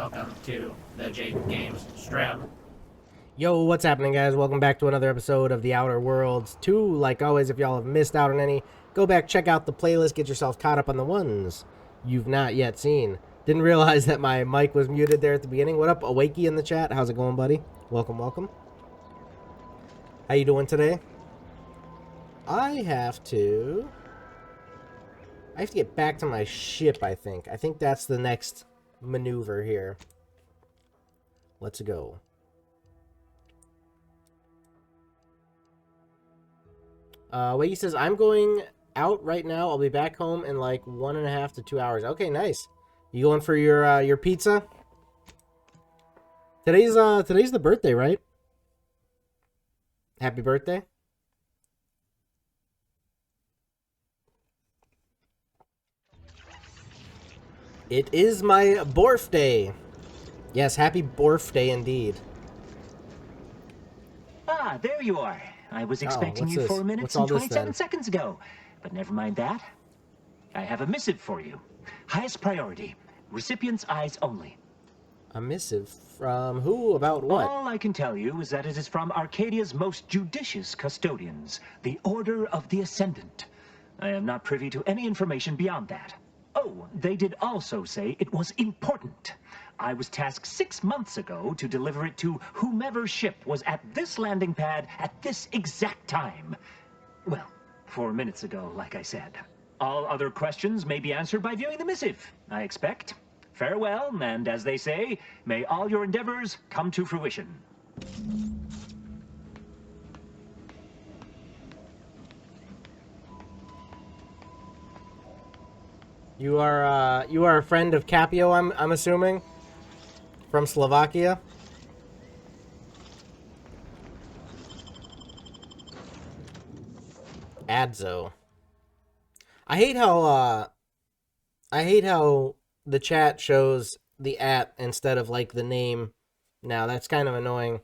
welcome to the JAKEGAMES stream. Yo, what's happening, guys? Welcome back to another episode of The Outer Worlds 2. Like always, if y'all have missed out on any, go back, check out the playlist, get yourself caught up on the ones you've not yet seen. Didn't realize that my mic was muted there at the beginning. What up, Awakey in the chat? How's it going, buddy? Welcome, welcome. How you doing today? I have to get back to my ship, I think. I think that's the next maneuver here. Let's go. Wait, says, I'm going out right now. I'll be back home in like 1.5 to 2 hours. Okay, nice. You going for your pizza? Today's the birthday, right? Happy birthday. It is my birthday. Yes, happy birthday indeed. Ah, there you are. I was expecting you 4 minutes and 27 seconds ago. But never mind that. I have a missive for you. Highest priority. Recipient's eyes only. A missive from who? About what? All I can tell you is that it is from Arcadia's most judicious custodians, the Order of the Ascendant. I am not privy to any information beyond that. Oh, they did also say it was important. I was tasked 6 months ago to deliver it to whomever ship was at this landing pad at this exact time. Well, 4 minutes ago, like I said. All other questions may be answered by viewing the missive, I expect. Farewell, and as they say, may all your endeavors come to fruition. You are a friend of Capio, I'm assuming, from Slovakia. Adzo. I hate how the chat shows the @ instead of like the name. Now that's kind of annoying.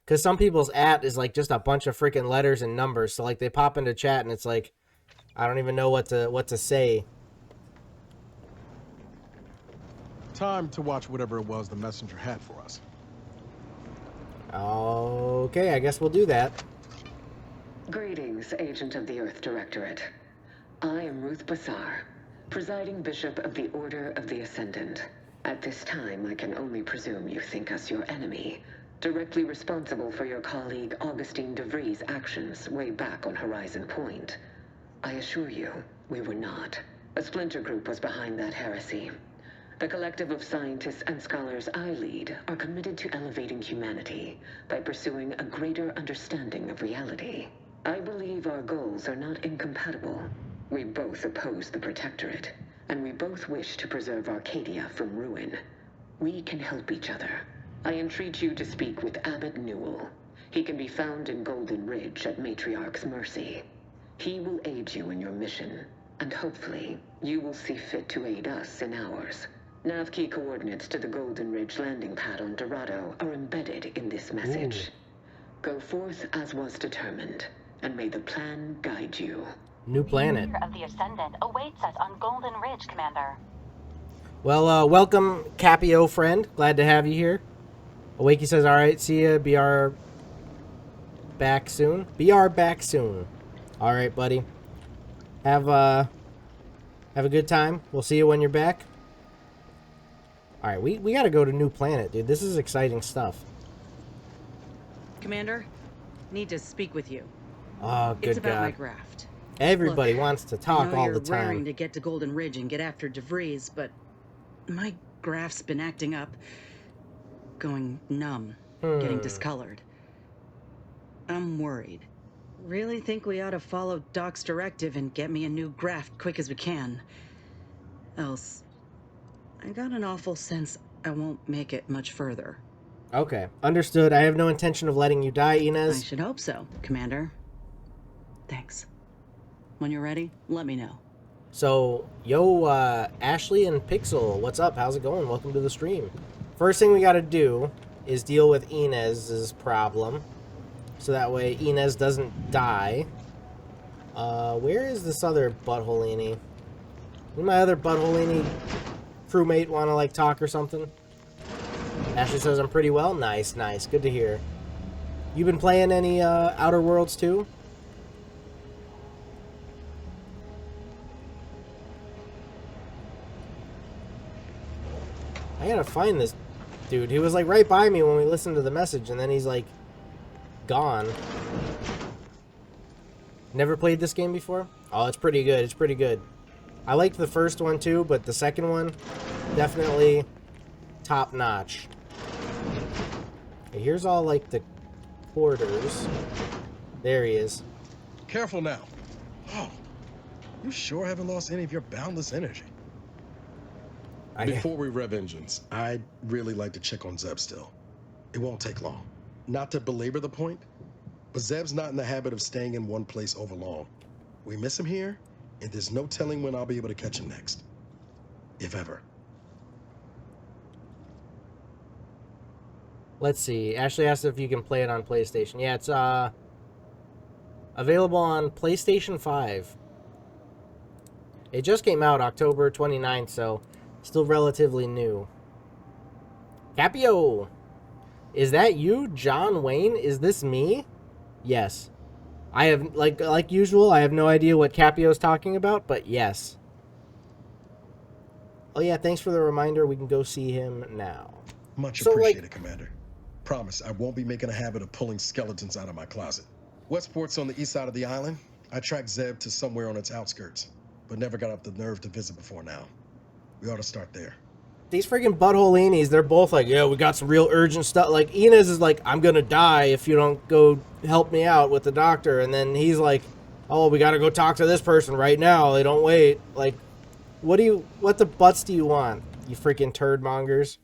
Cause some people's @ is like just a bunch of freaking letters and numbers. So like they pop into chat and it's like, I don't even know what to say. Time to watch whatever it was the messenger had for us. Okay, I guess we'll do that. Greetings, Agent of the Earth Directorate. I am Ruth Bassar, presiding Bishop of the Order of the Ascendant. At this time, I can only presume you think us your enemy, directly responsible for your colleague Augustine de Vries' actions way back on Horizon Point. I assure you, we were not. A splinter group was behind that heresy. The collective of scientists and scholars I lead are committed to elevating humanity by pursuing a greater understanding of reality. I believe our goals are not incompatible. We both oppose the Protectorate, and we both wish to preserve Arcadia from ruin. We can help each other. I entreat you to speak with Abbot Newell. He can be found in Golden Ridge at Matriarch's Mercy. He will aid you in your mission, and hopefully, you will see fit to aid us in ours. Nav key coordinates to the Golden Ridge landing pad on Dorado are embedded in this message. Go forth as was determined, and may the plan guide you. New planet. The Order of the Ascendant awaits us on Golden Ridge, Commander. Well, welcome, Capio friend. Glad to have you here. Awakey says, alright, see ya. BR back soon. BR back soon. Alright, buddy. Have a good time. We'll see you when you're back. Alright, we gotta go to New Planet, dude. This is exciting stuff. Commander, need to speak with you. Oh, good It's about God. my graft. Everybody wants to talk I know all you're the time. raring to get to Golden Ridge and get after De Vries, but my graft's been acting up, going numb, getting discolored. I'm worried. Really think we ought to follow Doc's directive and get me a new graft quick as we can. Else, I got an awful sense I won't make it much further. Okay, understood. I have no intention of letting you die, I Inez. should hope so, Commander. Thanks. When you're ready, let me know. So, yo, Ashley and Pixel, what's up? How's it going? Welcome to the stream. First thing we gotta do is deal with Inez's problem. So that way Inez doesn't die. Where is this other buttholeini? Where's my other buttholeini crewmate want to, like, talk or something? Ashley says, I'm pretty well. Nice, nice. Good to hear. You been playing any Outer Worlds too? I gotta find this dude. He was, like, right by me when we listened to the message, and then he's, like, gone. Never played this game before? Oh, it's pretty good. It's pretty good. I liked the first one too, but the second one, definitely top notch. Okay, here's all, like, the quarters. There he is. Careful now. Oh, you sure haven't lost any of your boundless energy. Before we rev engines, I'd really like to check on Zeb still. It won't take long. Not to belabor the point, but Zeb's not in the habit of staying in one place over long. We miss him here, and there's no telling when I'll be able to catch him next. If ever. Let's see. Ashley asked if you can play it on PlayStation. Yeah, it's available on PlayStation 5. It just came out October 29th, so still relatively new. Capio! Is that you, John Wayne? Is this me? Yes. I have, like usual, I have no idea what Capio's talking about, but yes. Oh yeah, thanks for the reminder. We can go see him now. Much appreciated, Commander. Promise, I won't be making a habit of pulling skeletons out of my closet. Westport's on the east side of the island. I tracked Zeb to somewhere on its outskirts, but never got up the nerve to visit before now. We ought to start there. These freaking butthole-inies, they're both like, yeah, we got some real urgent stuff. Like, Inez is like, I'm gonna die if you don't go help me out with the doctor. And then he's like, oh, we gotta go talk to this person right now. They don't wait. Like, what the butts do you want, you freaking turd mongers?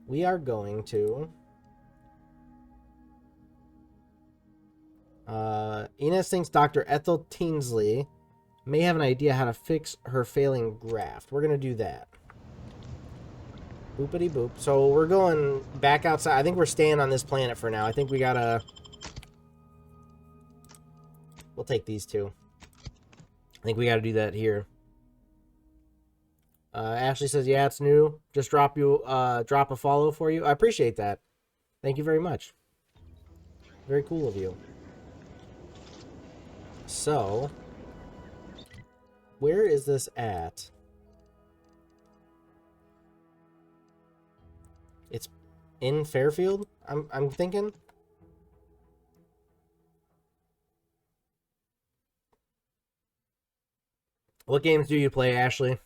We are going to... Inez thinks Dr. Ethel Tinsley may have an idea how to fix her failing graft. We're going to do that. Boopity boop. So we're going back outside. I think we're staying on this planet for now. I think we got to... We'll take these two. I think we got to do that here. Ashley says, yeah, it's new. Just drop a follow for you. I appreciate that. Thank you very much. Very cool of you. So... where is this at? It's in Fairfield, I'm thinking. What games do you play, Ashley?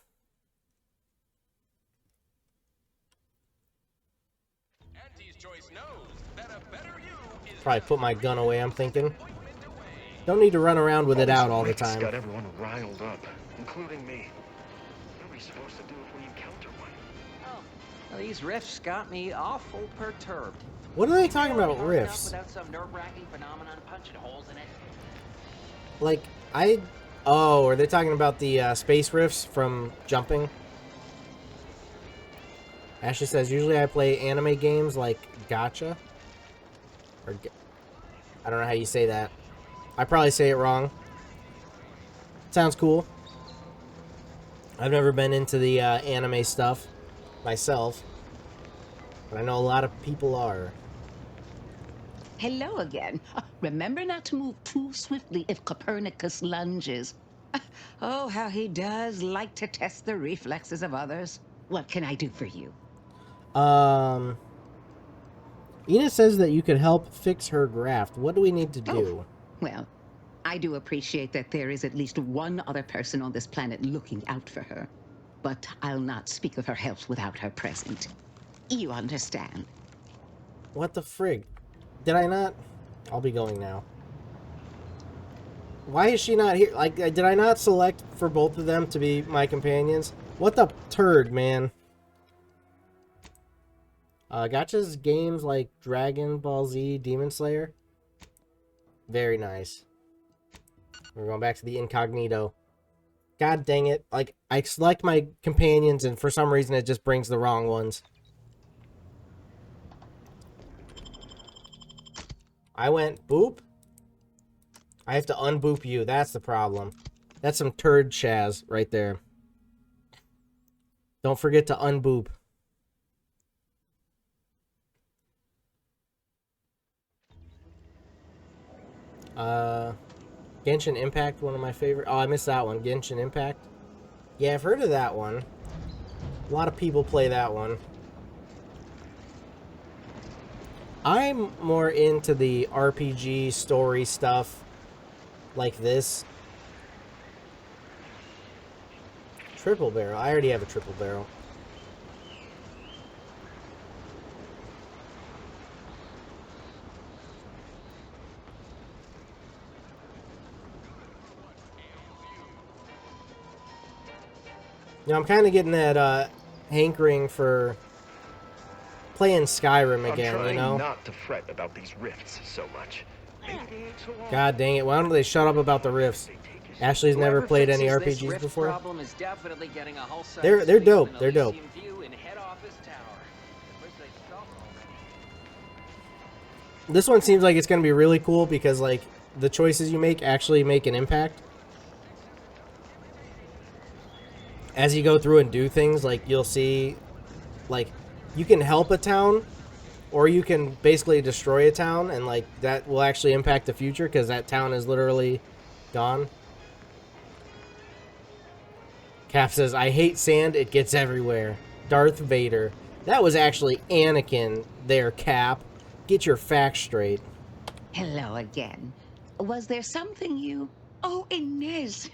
Probably put my gun away, I'm thinking. Don't need to run around with it out all the time. Got everyone riled up, including me. What are we supposed to do if we encounter one? Oh, well, these rifts got me awful perturbed. What are they talking about, rifts? Without some nerve-wracking phenomenon punching holes in it. Like, oh, are they talking about the space rifts from jumping? Ashley says, usually I play anime games like Gacha. Or, I don't know how you say that. I probably say it wrong. Sounds cool. I've never been into the anime stuff myself, but I know a lot of people are. Hello again. Remember not to move too swiftly if Copernicus lunges. Oh, how he does like to test the reflexes of others. What can I do for you? Ina says that you could help fix her graft. What do we need to do? Oh, well, I do appreciate that there is at least one other person on this planet looking out for her. But I'll not speak of her health without her present. You understand? What the frig? Did I not? I'll be going now. Why is she not here? Like, did I not select for both of them to be my companions? What the turd, man? Gotcha's games like Dragon Ball Z, Demon Slayer. Very nice. We're going back to the incognito. God dang it. Like, I select my companions and for some reason it just brings the wrong ones. I went boop. I have to unboop you. That's the problem. That's some turd Chaz right there. Don't forget to unboop. Genshin Impact, one of my favorite. Oh, I missed that one. Genshin Impact. Yeah, I've heard of that one. A lot of people play that one. I'm more into the RPG story stuff like this. Triple barrel. I already have a triple barrel. You know, I'm kind of getting that hankering for playing Skyrim again, you know? I'm trying not to fret about these rifts so much. God dang it, why don't they shut up about the rifts? Ashley's never played any RPGs before. They're dope, they're dope. This one seems like it's going to be really cool because, like, the choices you make actually make an impact. As you go through and do things, like, you'll see, like, you can help a town, or you can basically destroy a town, and, like, that will actually impact the future, because that town is literally gone. Cap says, I hate sand, it gets everywhere. Darth Vader. That was actually Anakin there, Cap. Get your facts straight. Hello again. Was there something you... Oh, Inez.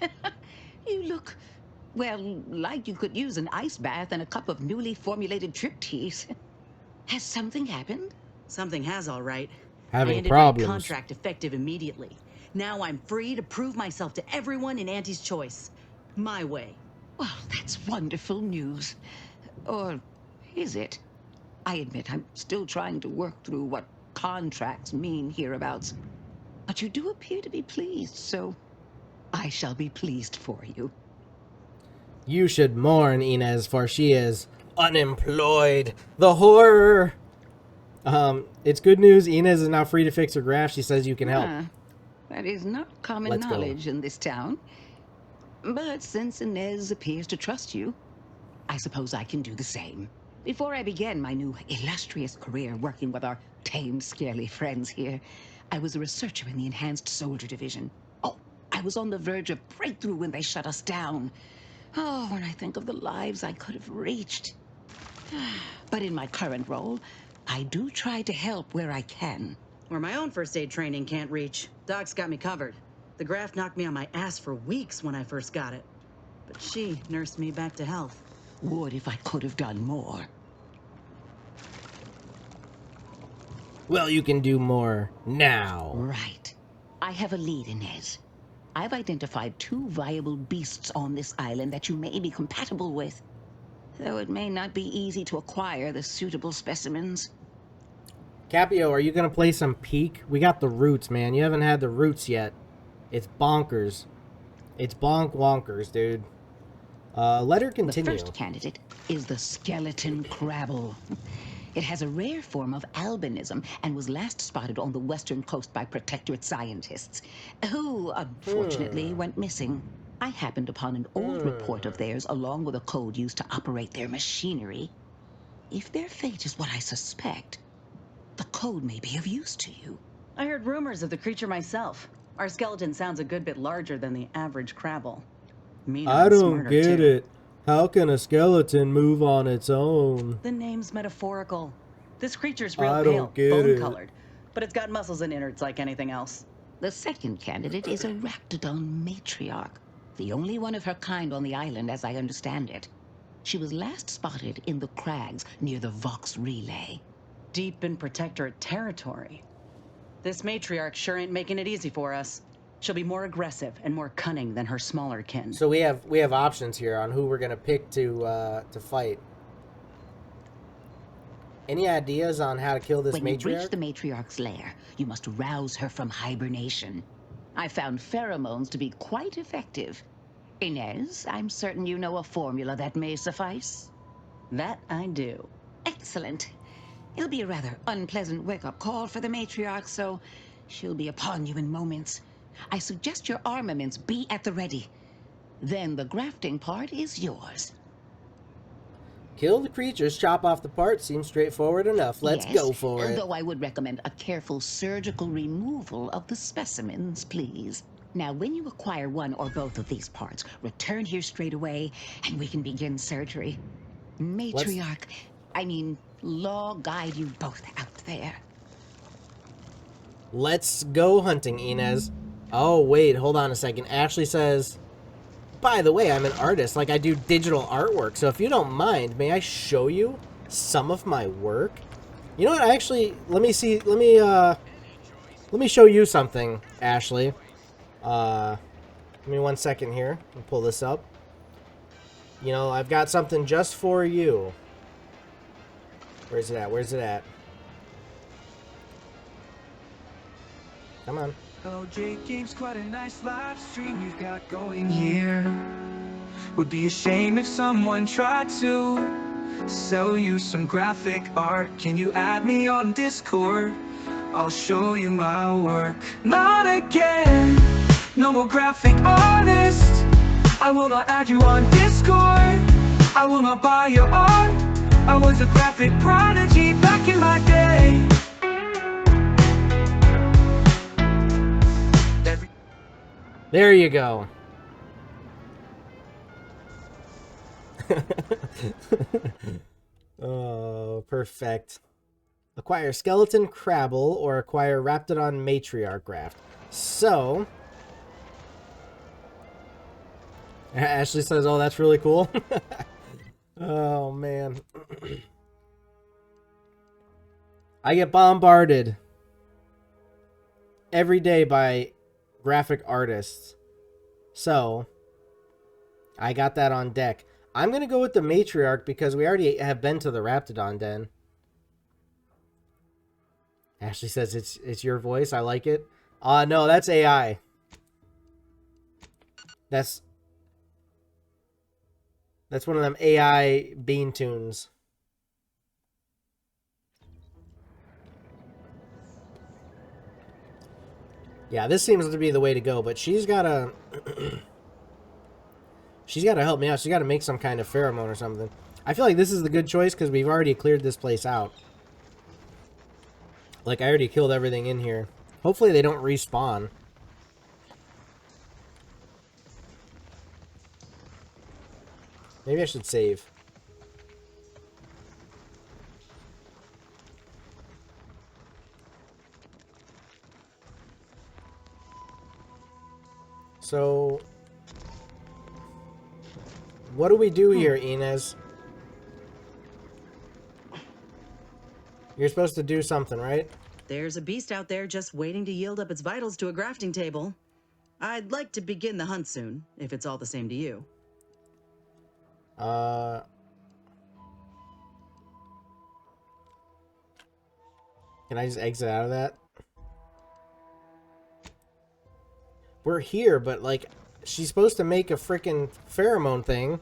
You look... Well, like you could use an ice bath and a cup of newly formulated trip teas. Has something happened? Something has, all right. Having I ended problems. my contract effective immediately. Now I'm free to prove myself to everyone in Auntie's choice. My way. Well, that's wonderful news. Or is it? I admit I'm still trying to work through what contracts mean hereabouts. But you do appear to be pleased, so I shall be pleased for you. You should mourn, Inez, for she is unemployed. The horror! It's good news. Inez is now free to fix her graph. She says you can help. That is not common Let's knowledge in this town. But since Inez appears to trust you, I suppose I can do the same. Before I began my new illustrious career working with our tame, scarily friends here, I was a researcher in the Enhanced Soldier Division. Oh, I was on the verge of breakthrough when they shut us down. Oh, when I think of the lives I could have reached. But in my current role, I do try to help where I can. Where my own first aid training can't reach, Doc's got me covered. The graft knocked me on my ass for weeks when I first got it. But she nursed me back to health. Would if I could have done more. Well, you can do more now. Right. I have a lead, Inez. I've identified 2 viable beasts on this island that you may be compatible with. Though it may not be easy to acquire the suitable specimens. Capio, are you going to play some Peak? We got the roots, man. You haven't had the roots yet. It's bonkers. It's bonk wonkers, dude. Let her continue. The first candidate is the skeleton crabble. It has a rare form of albinism and was last spotted on the western coast by protectorate scientists, who unfortunately went missing. I happened upon an old report of theirs along with a code used to operate their machinery. If their fate is what I suspect, the code may be of use to you. I heard rumors of the creature myself. Our skeleton sounds a good bit larger than the average crabble. Meaner I and don't smarter, get too. it. How can a skeleton move on its own? The name's metaphorical. This creature's I real don't get pale, it. bone-colored, but it's got muscles and innards like anything else. The second candidate is a raptidon matriarch, the only one of her kind on the island as I understand it. She was last spotted in the crags near the Vox Relay. Deep in protectorate territory. This matriarch sure ain't making it easy for us. She'll be more aggressive and more cunning than her smaller kin. So we have options here on who we're gonna pick to fight. Any ideas on how to kill this When you reach matriarch? the matriarch's lair, you must rouse her from hibernation. I found pheromones to be quite effective. Inez, I'm certain you know a formula that may suffice. That I do. Excellent. It'll be a rather unpleasant wake-up call for the matriarch, so she'll be upon you in moments. I suggest your armaments be at the ready. Then the grafting part is yours. Kill the creatures, chop off the parts. Seems straightforward enough. Let's go for it. Though I would recommend a careful surgical removal of the specimens, please. Now, when you acquire one or both of these parts, return here straight away, and we can begin surgery. Matriarch, Law guide you both out there. Let's go hunting, Inez. Oh, wait, hold on a second. Ashley says, by the way, I'm an artist. Like, I do digital artwork. So if you don't mind, may I show you some of my work? You know what? Let me see. Let me show you something, Ashley. Give me 1 second here. I'll pull this up. You know, I've got something just for you. Where's it at? Where's it at? Come on. Oh, JAKEGAMES, quite a nice live stream you've got going here. Would be a shame if someone tried to sell you some graphic art. Can you add me on Discord? I'll show you my work. Not again, no more graphic artist. I will not add you on Discord. I will not buy your art. I was a graphic prodigy back in my day. There you go. Oh, perfect. Acquire skeleton crabble or acquire Raptidon matriarch graft. So, Ashley says, "Oh, that's really cool." Oh man, I get bombarded every day by graphic artists, so I got that on deck. I'm gonna go with the matriarch because we already have been to the Raptidon den. Ashley says it's your voice. I like it. No, that's AI. That's one of them AI bean tunes. Yeah, this seems to be the way to go, but she's gotta she's gotta help me out. She's gotta make some kind of pheromone or something. I feel like this is the good choice because we've already cleared this place out. Like, I already killed everything in here. Hopefully they don't respawn. Maybe I should save. So, what do we do here, Inez? You're supposed to do something, right? There's a beast out there just waiting to yield up its vitals to a grafting table. I'd like to begin the hunt soon, if it's all the same to you. Can I just exit out of that? We're here, but like, she's supposed to make a freaking pheromone thing.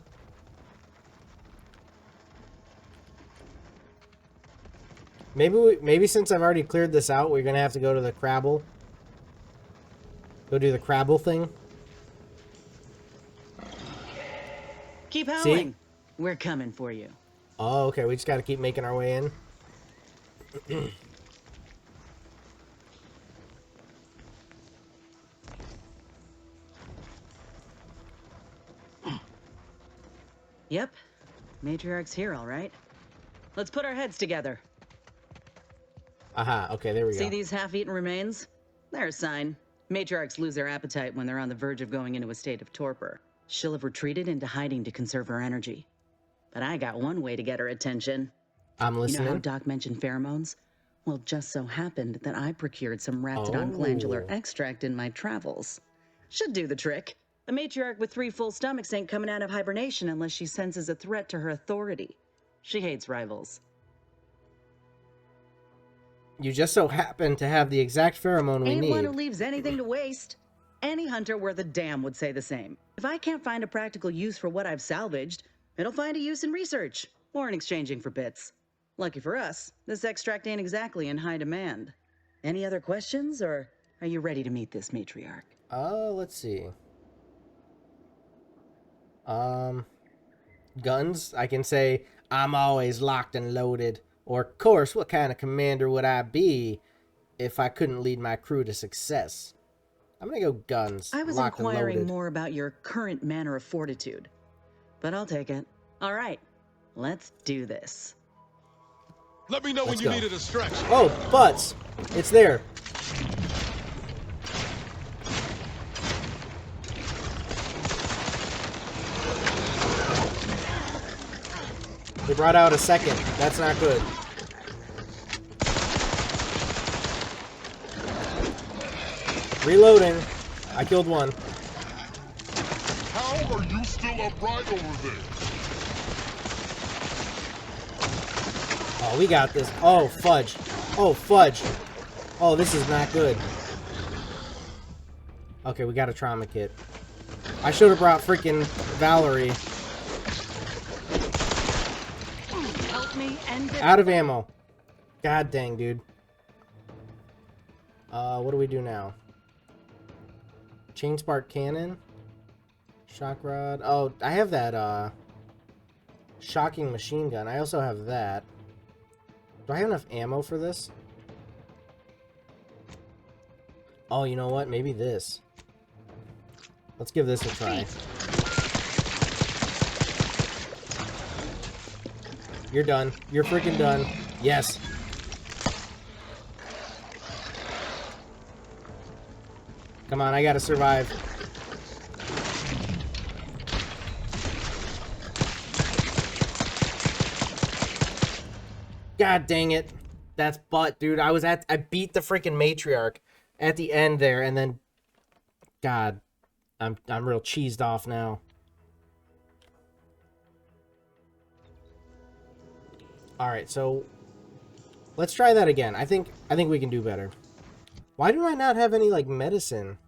Maybe since I've already cleared this out, we're gonna have to go to the crabble. Go do the crabble thing. Keep howling. We're coming for you. Oh, okay. We just gotta keep making our way in. Yep. Matriarch's here, all right. Let's put our heads together. Aha, okay, there we go. See these half-eaten remains? They're a sign. Matriarchs lose their appetite when they're on the verge of going into a state of torpor. She'll have retreated into hiding to conserve her energy. But I got one way to get her attention. I'm listening. You know how Doc mentioned pheromones? Well, just so happened that I procured some Raptidon glandular extract in my travels. Should do the trick. A matriarch with 3 full stomachs ain't coming out of hibernation unless she senses a threat to her authority. She hates rivals. You just so happen to have the exact pheromone we need. Ain't one who leaves anything to waste. Any hunter worth a damn would say the same. If I can't find a practical use for what I've salvaged, it'll find a use in research or in exchanging for bits. Lucky for us, this extract ain't exactly in high demand. Any other questions, or are you ready to meet this matriarch? Let's see. Guns. I can say I'm always locked and loaded. Or, of course, what kind of commander would I be if I couldn't lead my crew to success? I'm gonna go guns. I was Locked and inquiring loaded. more about your current manner of fortitude, but I'll take it. All right, let's do this. Let me know when you need a distraction. Oh, butts! It's there. They brought out a second. That's not good. Reloading. I killed one. How are you still upright over there? Oh, we got this. Oh, fudge. Oh, fudge. Oh, this is not good. Okay, we got a trauma kit. I should have brought freaking Valerie. Help me end it. Out of ammo. God dang, dude. What do we do now? Chain spark cannon. Shock rod. Oh, I have that, shocking machine gun. I also have that. Do I have enough ammo for this? Oh, you know what? Maybe this. Let's give this a try. You're done. You're freaking done. Yes. Come on, I gotta survive. God dang it. That's butt, dude. I beat the freaking matriarch at the end there, and then God, I'm real cheesed off now. Alright, so let's try that again. I think we can do better. Why do I not have any like medicine?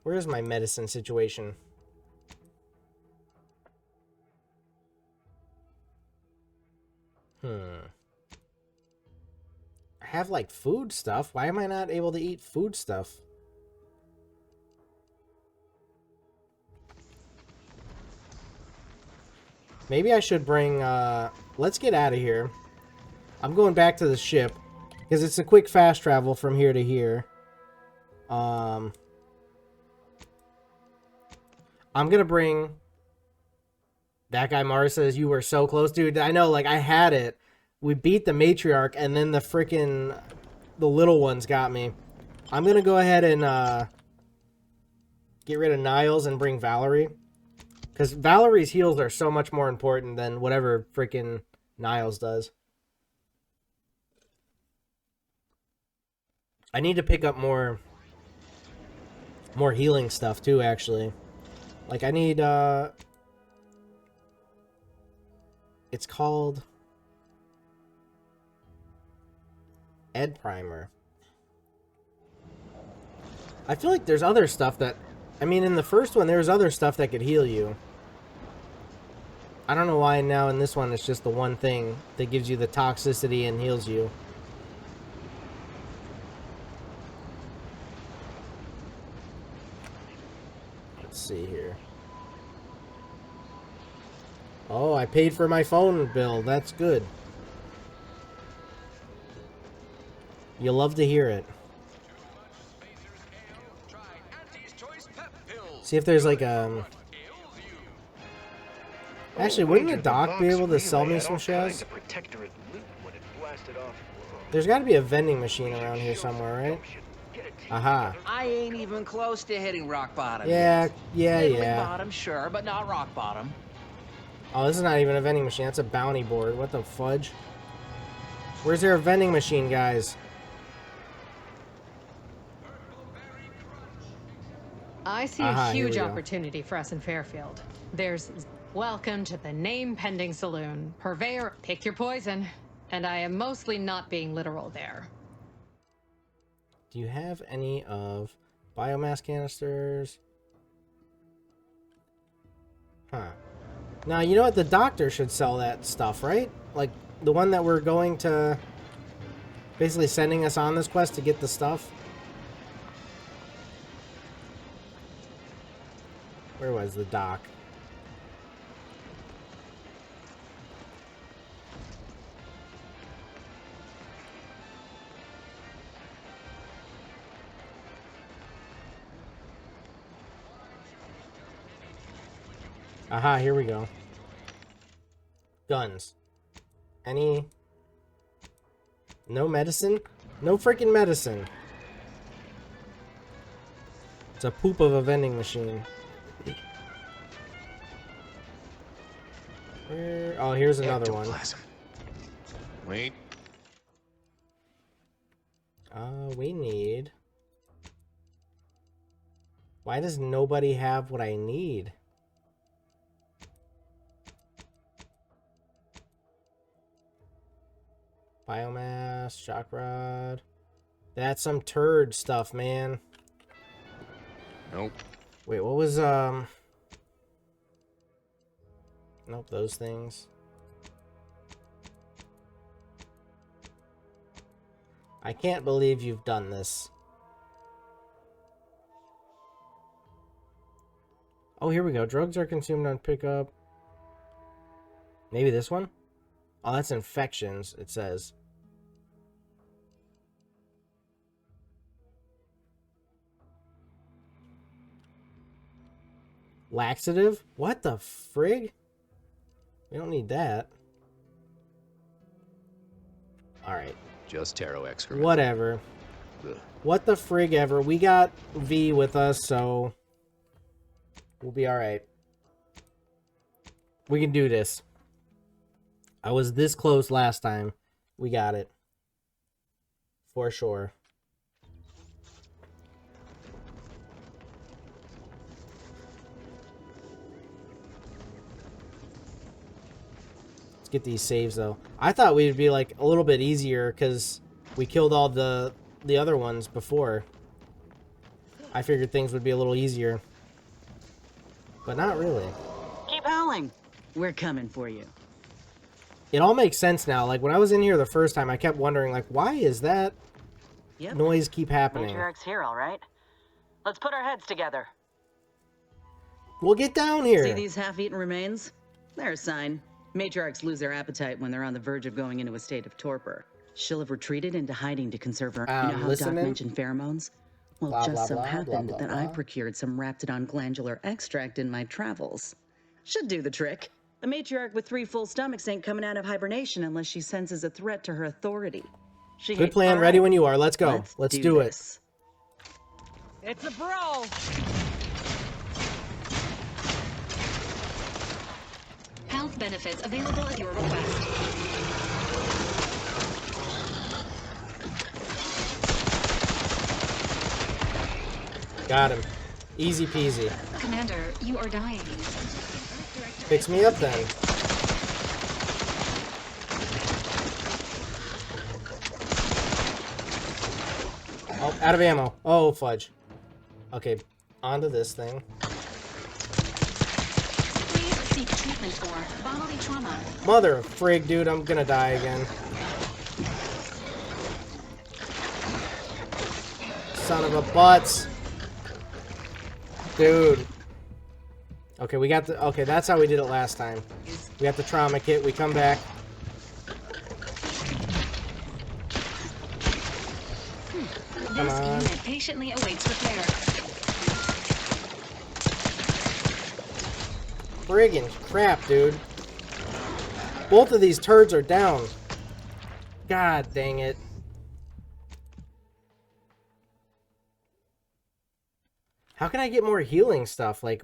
Where is my medicine situation? I have like food stuff. Why am I not able to eat food stuff? Maybe I should bring, let's get out of here. I'm going back to the ship because it's a quick fast travel from here to here. I'm gonna bring that guy. Mara says you were so close, dude. I know, like I had it. We beat the matriarch, and then the little ones got me. I'm gonna go ahead and get rid of Niles and bring Valerie, because Valerie's heals are so much more important than whatever freaking Niles does. I need to pick up more healing stuff too, actually. Like I need it's called Ed Primer. I feel like there's other stuff that, I mean, in the first one there was other stuff that could heal you. I don't know why now in this one it's just the one thing that gives you the toxicity and heals you. Let's see here. Oh, I paid for my phone bill. That's good. You'll love to hear it. See if there's like actually, wouldn't the doc be able to sell me some shells? There's got to be a vending machine around here somewhere, right? Aha. I ain't even close to hitting rock bottom. Yeah, Middling yeah. bottom, sure, but not rock bottom. Oh, this is not even a vending machine. That's a bounty board. What the fudge? Where's there a vending machine, guys? I see a huge opportunity for us in Fairfield. There's welcome to the name-pending saloon. Purveyor, pick your poison. And I am mostly not being literal there. Do you have any of biomass canisters? Huh. Now, you know what? The doctor should sell that stuff, right? Like, the one that we're going to... basically sending us on this quest to get the stuff. Where was the doc? Aha, here we go. Guns. Any... No medicine? No freaking medicine. It's a poop of a vending machine. Where... Oh, here's another one. Wait. We need... Why does nobody have what I need? Biomass, shock rod. That's some turd stuff, man. Nope. Wait, what was, Nope, those things. I can't believe you've done this. Oh, here we go. Drugs are consumed on pickup. Maybe this one? Oh, that's infections, it says. Laxative? What the frig? We don't need that. Alright. Just tarot excrement. Whatever. Ugh. What the frig ever. We got V with us, so we'll be alright. We can do this. I was this close last time. We got it. For sure. Let's get these saves, though. I thought we'd be, like, a little bit easier, because we killed all the other ones before. I figured things would be a little easier. But not really. Keep howling. We're coming for you. It all makes sense now. Like, when I was in here the first time, I kept wondering, like, why is that noise keep happening? Matriarch's here, all right? Let's put our heads together. We'll get down here. See these half-eaten remains? They're a sign. Matriarchs lose their appetite when they're on the verge of going into a state of torpor. She'll have retreated into hiding to conserve her... You know how Doc mentioned pheromones? Well, blah, just blah, so blah, happened blah, blah, that I blah. procured some raptidon glandular extract in my travels. Should do the trick. A matriarch with 3 full stomachs ain't coming out of hibernation unless she senses a threat to her authority. Good plan. Ready when you are. Let's go. Let's do it. It's a brawl. Health benefits available at your request. Got him. Easy peasy. Commander, you are dying. Fix me up then. Oh, out of ammo. Oh, fudge. Okay, onto this thing. Please seek treatment for bodily trauma. Mother of frig, dude, I'm gonna die again. Son of a butts. Dude. Okay, we got the... Okay, that's how we did it last time. We got the trauma kit. We come back. Come on. This unit patiently awaits repair. Friggin' crap, dude. Both of these turds are down. God dang it. How can I get more healing stuff? Like...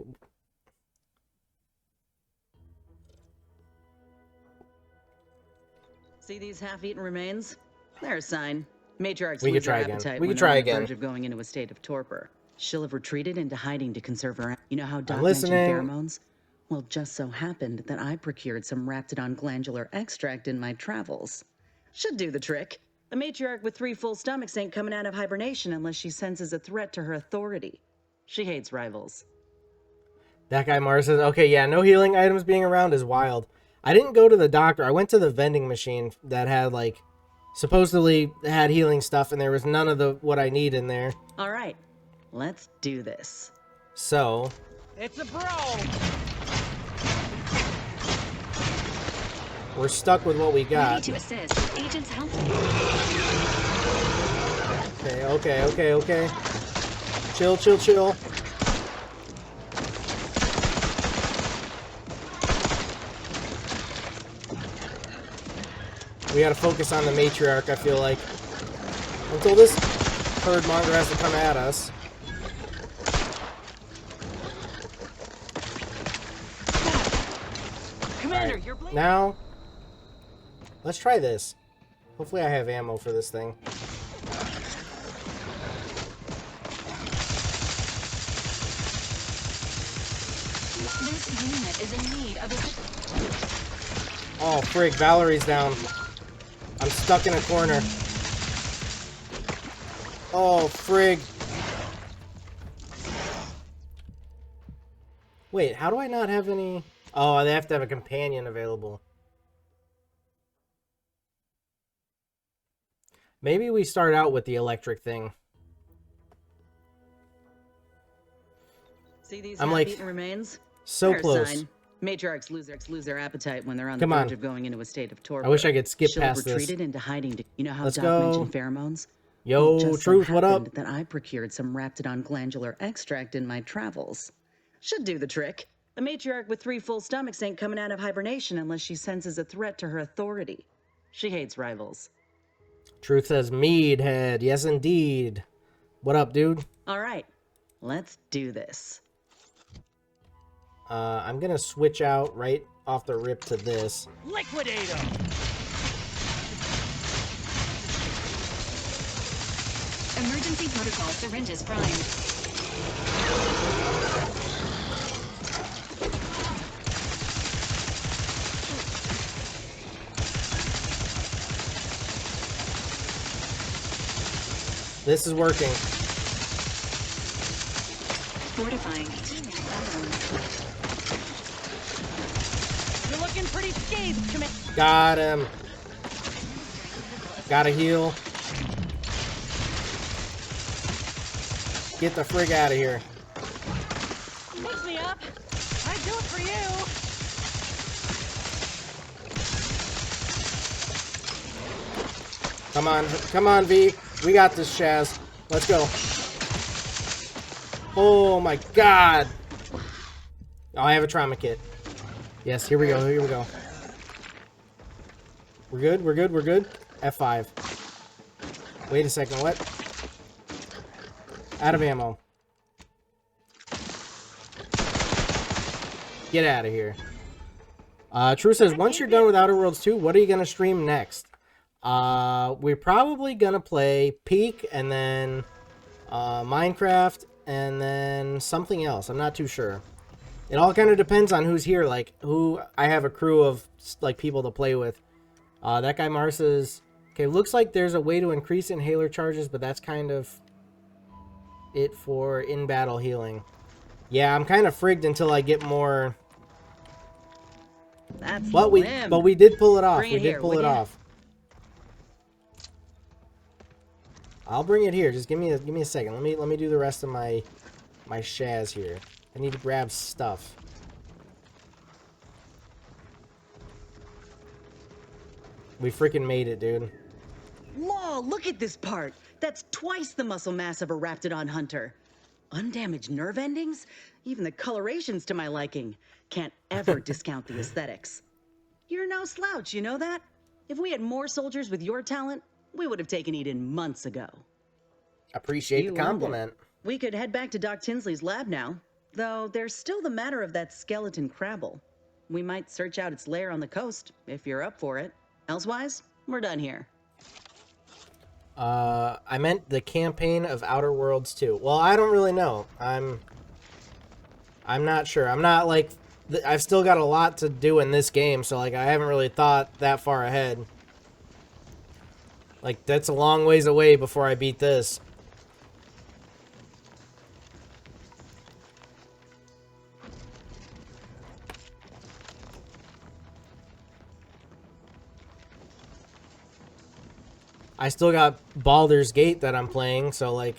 See these half-eaten remains? They're a sign. Matriarchs We lose could try their again. appetite We when could they're try on the again. verge of going into a state of torpor. She'll have retreated into hiding to conserve her... You know how Doc listening. mentioned pheromones? Well, just so happened that I procured some raptidon glandular extract in my travels. Should do the trick. A matriarch with 3 full stomachs ain't coming out of hibernation unless she senses a threat to her authority. She hates rivals. That guy Mars says, okay, yeah, no healing items being around is wild. I didn't go to the doctor. I went to the vending machine that had, like, supposedly had healing stuff, and there was none of the what I need in there. All right, let's do this. So... It's a brawl. We're stuck with what we Ready got. to assist. Agents help. Okay. Chill. We gotta focus on the matriarch, I feel like. Until this herd monger has to come at us. Commander, right. you're bleeding. Now, let's try this. Hopefully I have ammo for this thing. This unit is in need of a... Oh, frig, Valerie's down. I'm stuck in a corner. Oh, frig. Wait, how do I not have any... Oh, they have to have a companion available. Maybe we start out with the electric thing. See these I'm like half-eaten remains? so Fair close. sign. Matriarchs lose their appetite when they're on Come the on. verge of going into a state of torpor. I wish I could skip She'll past have this. retreated into hiding. You know how Let's Doc go. mentioned pheromones? Yo, Well, just so Truth, what up? happened that I procured some Raptidon glandular extract in my travels. Should do the trick. A matriarch with 3 full stomachs ain't coming out of hibernation unless she senses a threat to her authority. She hates rivals. Truth says, Mead head. Yes, indeed. What up, dude? All right, let's do this. I'm gonna switch out right off the rip to this. Liquidate him! Emergency protocol syringes primed. This is working. Fortifying. You're looking pretty scathed, Commander. Got him. Gotta heal. Get the frig out of here. Fix me up. I'd do it for you. Come on, V. We got this, Shaz. Let's go. Oh my god. Oh, I have a trauma kit. Yes, here we go, here we go. We're good, we're good, we're good. F5. Wait a second, what? Out of ammo. Get out of here. True says, once you're done with Outer Worlds 2, what are you going to stream next? We're probably going to play Peak, and then Minecraft, and then something else. I'm not too sure. It all kind of depends on who's here, like, who I have a crew of, like, people to play with. That guy Marsa's... Okay, looks like there's a way to increase inhaler charges, but that's kind of it for in-battle healing. Yeah, I'm kind of frigged until I get more... That's but we did pull it off. Bring We it did here, pull will it ya? off. I'll bring it here. Just give me a second. Let me do the rest of my Shaz here. I need to grab stuff. We freaking made it, dude. Law, look at this part. That's twice the muscle mass of a Raptidon hunter. Undamaged nerve endings? Even the coloration's to my liking. Can't ever discount the aesthetics. You're no slouch, you know that? If we had more soldiers with your talent, we would have taken Eden months ago. Appreciate You the earned it. compliment. We could head back to Doc Tinsley's lab now, though there's still the matter of that skeleton crabble. We might search out its lair on the coast, if you're up for it. Elsewise, we're done here. I meant the campaign of Outer Worlds 2. Well, I don't really know. I'm not sure. I'm not like... I've still got a lot to do in this game, so like I haven't really thought that far ahead. Like, that's a long ways away before I beat this. I still got Baldur's Gate that I'm playing, so like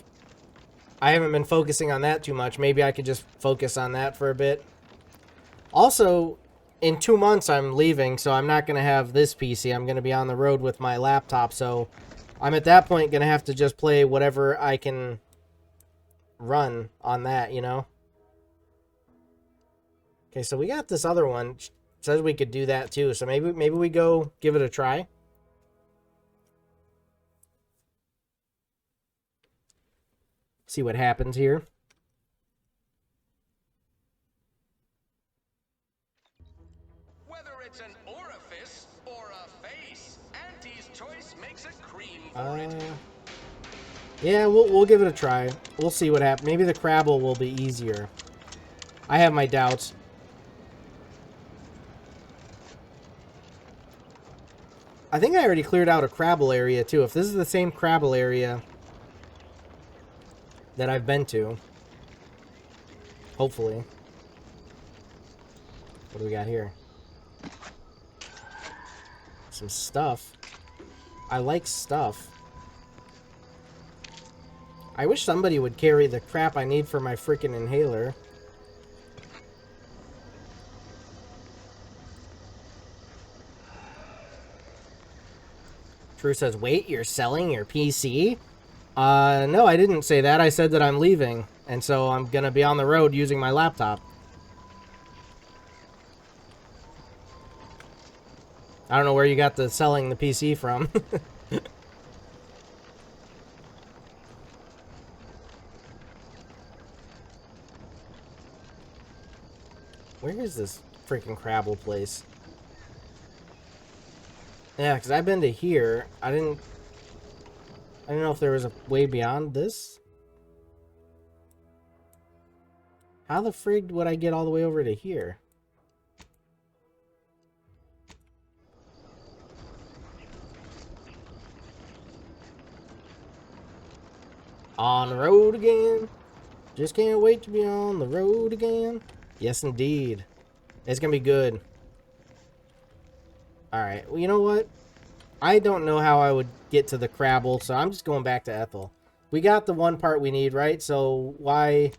I haven't been focusing on that too much. Maybe I could just focus on that for a bit. Also, in 2 months I'm leaving, so I'm not going to have this PC. I'm going to be on the road with my laptop, so I'm at that point going to have to just play whatever I can run on that, you know? Okay, so we got this other one. It says we could do that too, so maybe we go give it a try. See what happens here. Whether it's an orifice or a face, Auntie's choice makes a cream for yeah, we'll give it a try. We'll see what happens. Maybe the Crabble will be easier. I have my doubts. I think I already cleared out a Crabble area, too. If this is the same Crabble area that I've been to. Hopefully. What do we got here? Some stuff. I like stuff. I wish somebody would carry the crap I need for my freaking inhaler. True says, wait, you're selling your PC? No, I didn't say that. I said that I'm leaving. And so I'm going to be on the road using my laptop. I don't know where you got the selling the PC from. Where is this freaking Crabble place? Yeah, because I've been to here. I didn't know if there was a way beyond this. How the frig would I get all the way over to here? On the road again. Just can't wait to be on the road again. Yes, indeed. It's gonna be good. Alright, well, you know what? I don't know how I would get to the Crabble, so I'm just going back to Ethel. We got the one part we need, right? So why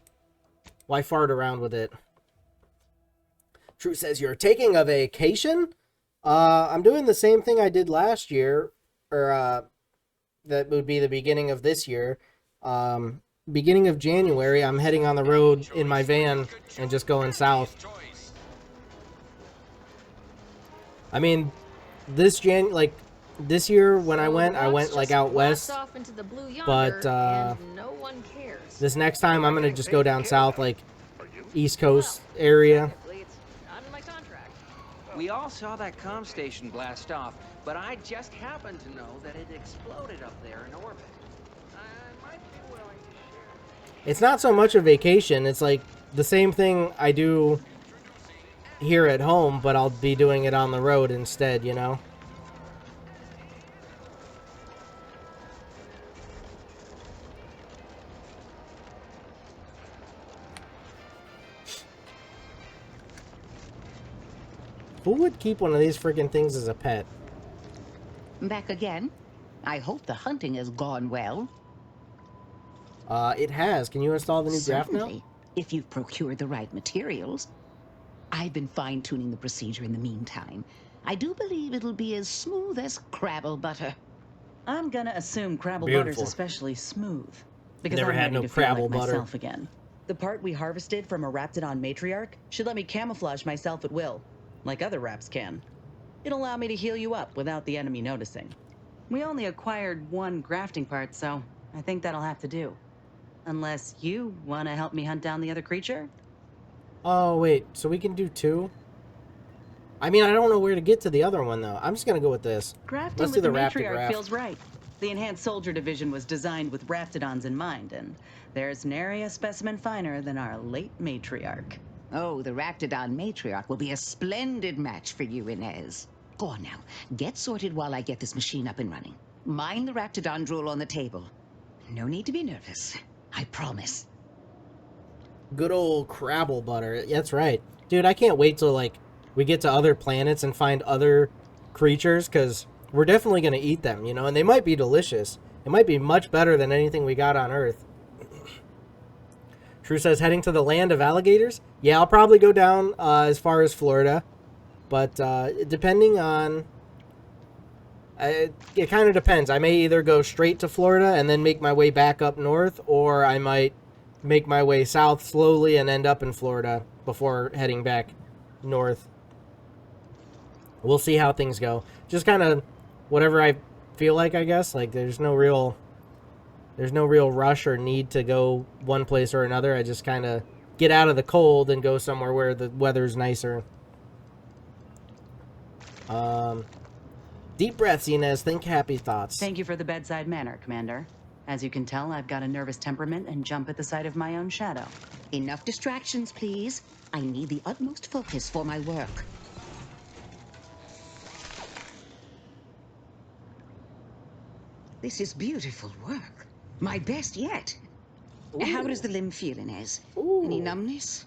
fart around with it? True says, you're taking a vacation? I'm doing the same thing I did last year, or that would be the beginning of this year. Beginning of January, I'm heading on the road in my van and just going south. I mean, this year when I went like out west. But this next time I'm gonna just go down south, like East Coast area. We all saw that comm station blast off, but I just happened to know that it exploded up there in orbit. It's not so much a vacation. It's like the same thing I do here at home, but I'll be doing it on the road instead, you know? Who would keep one of these freaking things as a pet? Back again? I hope the hunting has gone well. It has. Can you install the new graph now? Certainly, if you've procured the right materials. I've been fine-tuning the procedure in the meantime. I do believe it'll be as smooth as Crabble butter. I'm gonna assume Crabble butter's especially smooth. Because Never I'm had ready no to feel Crabble like butter. myself again. The part we harvested from a Raptidon matriarch should let me camouflage myself at will, like other Raps can. It'll allow me to heal you up without the enemy noticing. We only acquired one grafting part, so I think that'll have to do. Unless you want to help me hunt down the other creature? Oh, wait. So we can do two? I mean, I don't know where to get to the other one, though. I'm just going to go with this. Grafting Let's do with the the Raptor matriarch graph. feels right. The Enhanced Soldier Division was designed with Raptidons in mind, and there's nary a specimen finer than our late matriarch. Oh, the Raptidon matriarch will be a splendid match for you, Inez. Go on now. Get sorted while I get this machine up and running. Mind the Raptidon drool on the table. No need to be nervous. I promise. Good old Crabble butter. That's right. Dude, I can't wait till, like, we get to other planets and find other creatures, because we're definitely going to eat them, you know? And they might be delicious. It might be much better than anything we got on Earth. True says, heading to the land of alligators? Yeah, I'll probably go down as far as Florida. But depending on... it kind of depends. I may either go straight to Florida and then make my way back up north, or I might make my way south slowly and end up in Florida before heading back north. We'll see how things go. Just kind of whatever I feel like, I guess. Like, there's no real There's no real rush or need to go one place or another. I just kind of get out of the cold and go somewhere where the weather's nicer. Deep breaths, Inez. Think happy thoughts. Thank you for the bedside manner, Commander. As you can tell, I've got a nervous temperament and jump at the sight of my own shadow. Enough distractions, please. I need the utmost focus for my work. This is beautiful work. My best yet. Ooh. How does the limb feel, Inez? Ooh. Any numbness?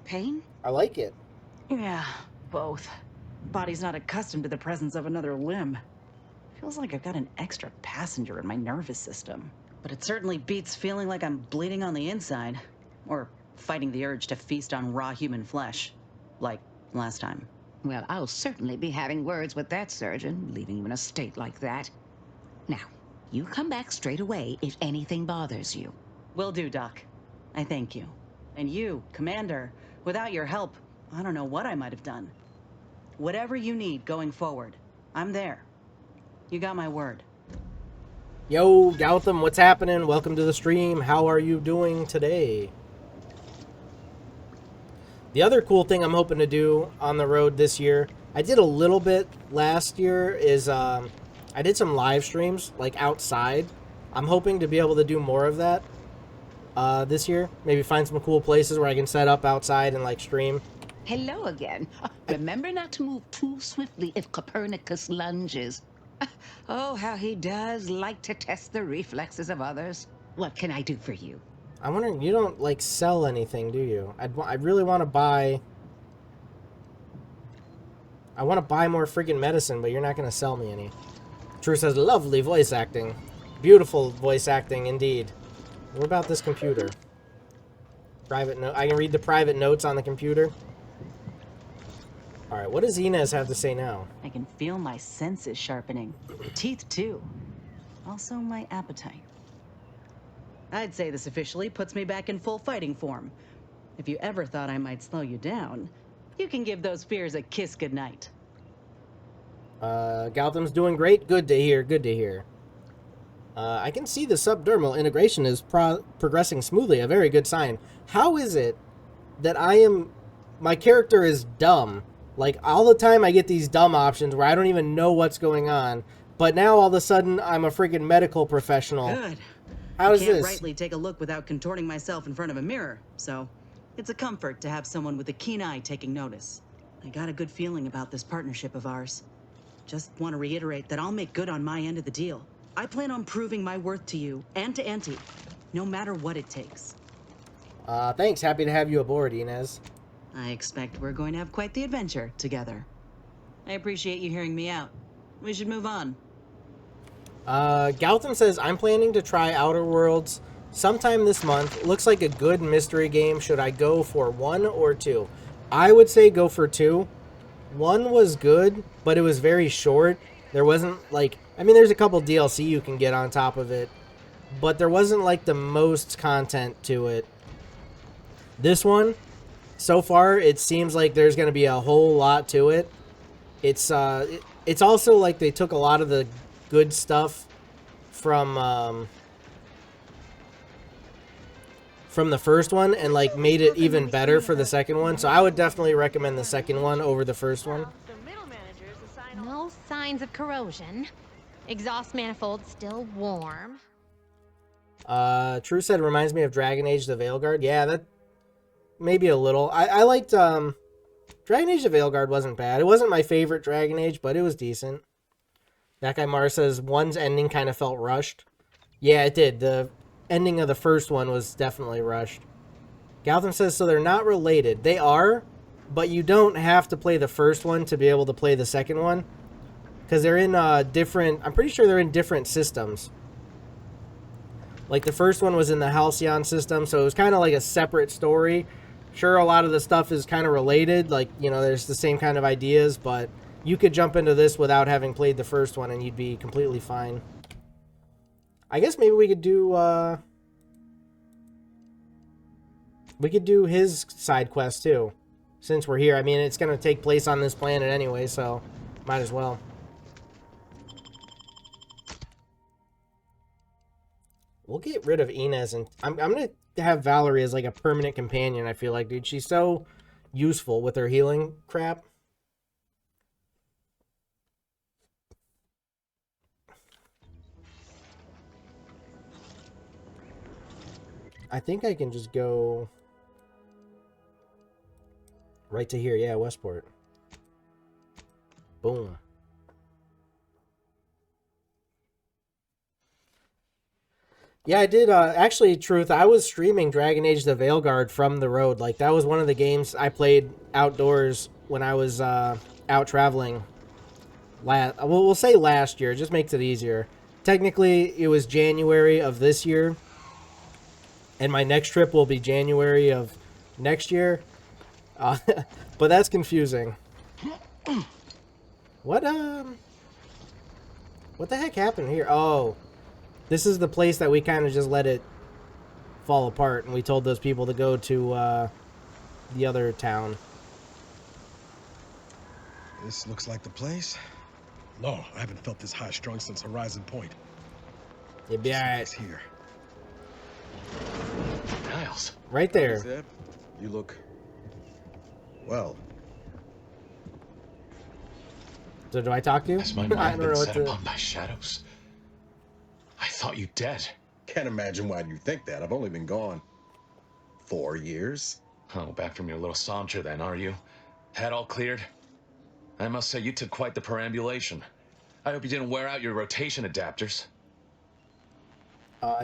Pain? I like it. Yeah, both. Body's not accustomed to the presence of another limb. Feels like I've got an extra passenger in my nervous system. But it certainly beats feeling like I'm bleeding on the inside. Or fighting the urge to feast on raw human flesh. Like last time. Well, I'll certainly be having words with that surgeon, leaving you in a state like that. Now, you come back straight away if anything bothers you. Will do, Doc. I thank you. And you, Commander, without your help, I don't know what I might have done. Whatever you need going forward, I'm there. You got my word. Yo, Gautam, what's happening? Welcome to the stream. How are you doing today? The other cool thing I'm hoping to do on the road this year, I did a little bit last year, is I did some live streams, like outside. I'm hoping to be able to do more of that this year. Maybe find some cool places where I can set up outside and like stream. Hello again. Remember not to move too swiftly if Copernicus lunges. Oh, how he does like to test the reflexes of others. What can I do for you? I'm wondering, you don't like sell anything, do you? I really want to buy. I want to buy more freaking medicine, but you're not going to sell me any. True says, lovely voice acting. Beautiful voice acting, indeed. What about this computer? Private note. I can read the private notes on the computer. All right, what does Inez have to say now? I can feel my senses sharpening. Teeth, too. Also, my appetite. I'd say this officially puts me back in full fighting form. If you ever thought I might slow you down, you can give those fears a kiss goodnight. Gautam's doing great. Good to hear. Good to hear. I can see the subdermal integration is progressing smoothly. A very good sign. How is it that my character is dumb? Like, all the time I get these dumb options where I don't even know what's going on. But now, all of a sudden, I'm a freaking medical professional. Good. How is this? I can't rightly take a look without contorting myself in front of a mirror, so it's a comfort to have someone with a keen eye taking notice. I got a good feeling about this partnership of ours. Just want to reiterate that I'll make good on my end of the deal. I plan on proving my worth to you and to Auntie, no matter what it takes. Thanks. Happy to have you aboard, Inez. I expect we're going to have quite the adventure together. I appreciate you hearing me out. We should move on. Gautam says, I'm planning to try Outer Worlds sometime this month. Looks like a good mystery game. Should I go for 1 or 2? I would say go for 2. 1 was good, but it was very short. There wasn't, like, I mean, there's a couple DLC you can get on top of it, but there wasn't, like, the most content to it. This one, so far, it seems like there's going to be a whole lot to it. It's also like they took a lot of the good stuff from the first one and like made it even better for the second one. So I would definitely recommend the second one over the first one. No signs of corrosion. Exhaust manifold still warm. True said reminds me of Dragon Age the Veilguard. Yeah, that maybe a little. I liked Dragon Age the Veilguard wasn't bad. It wasn't my favorite Dragon Age, but it was decent. That guy Mars says 1's ending kind of felt rushed. Yeah, it did. The ending of the first one was definitely rushed. Gautam says, so they're not related. They are, but you don't have to play the first one to be able to play the second one. Because they're in different... I'm pretty sure they're in different systems. Like, the first one was in the Halcyon system, so it was kind of like a separate story. Sure, a lot of the stuff is kind of related. Like, you know, there's the same kind of ideas, but you could jump into this without having played the first one, and you'd be completely fine. I guess maybe we could do... we could do his side quest, too. Since we're here. I mean, it's going to take place on this planet anyway, so might as well. get rid of Inez, and I'm gonna have Valerie as like a permanent companion. I feel like, dude, she's so useful with her healing crap. I think I can just go right to here. Yeah, Westport. Boom. Yeah, I did. Actually, Truth, I was streaming Dragon Age the Veilguard from the road. Like, that was one of the games I played outdoors when I was out traveling. We'll say last year. It just makes it easier. Technically, it was January of this year. And my next trip will be January of next year. But that's confusing. What the heck happened here? Oh, this is the place that we kind of just let it fall apart, and we told those people to go to the other town. This looks like the place. No, I haven't felt this high-strung since Horizon Point. You'll be alright. Here. Niles. Right there. Zeb, you look... well. So do I talk to you? Has my mind been set upon by shadows? I thought you dead. Can't imagine why you think that. I've only been gone 4 years. Oh, back from your little saunter then, are you? Head all cleared? I must say, you took quite the perambulation. I hope you didn't wear out your rotation adapters.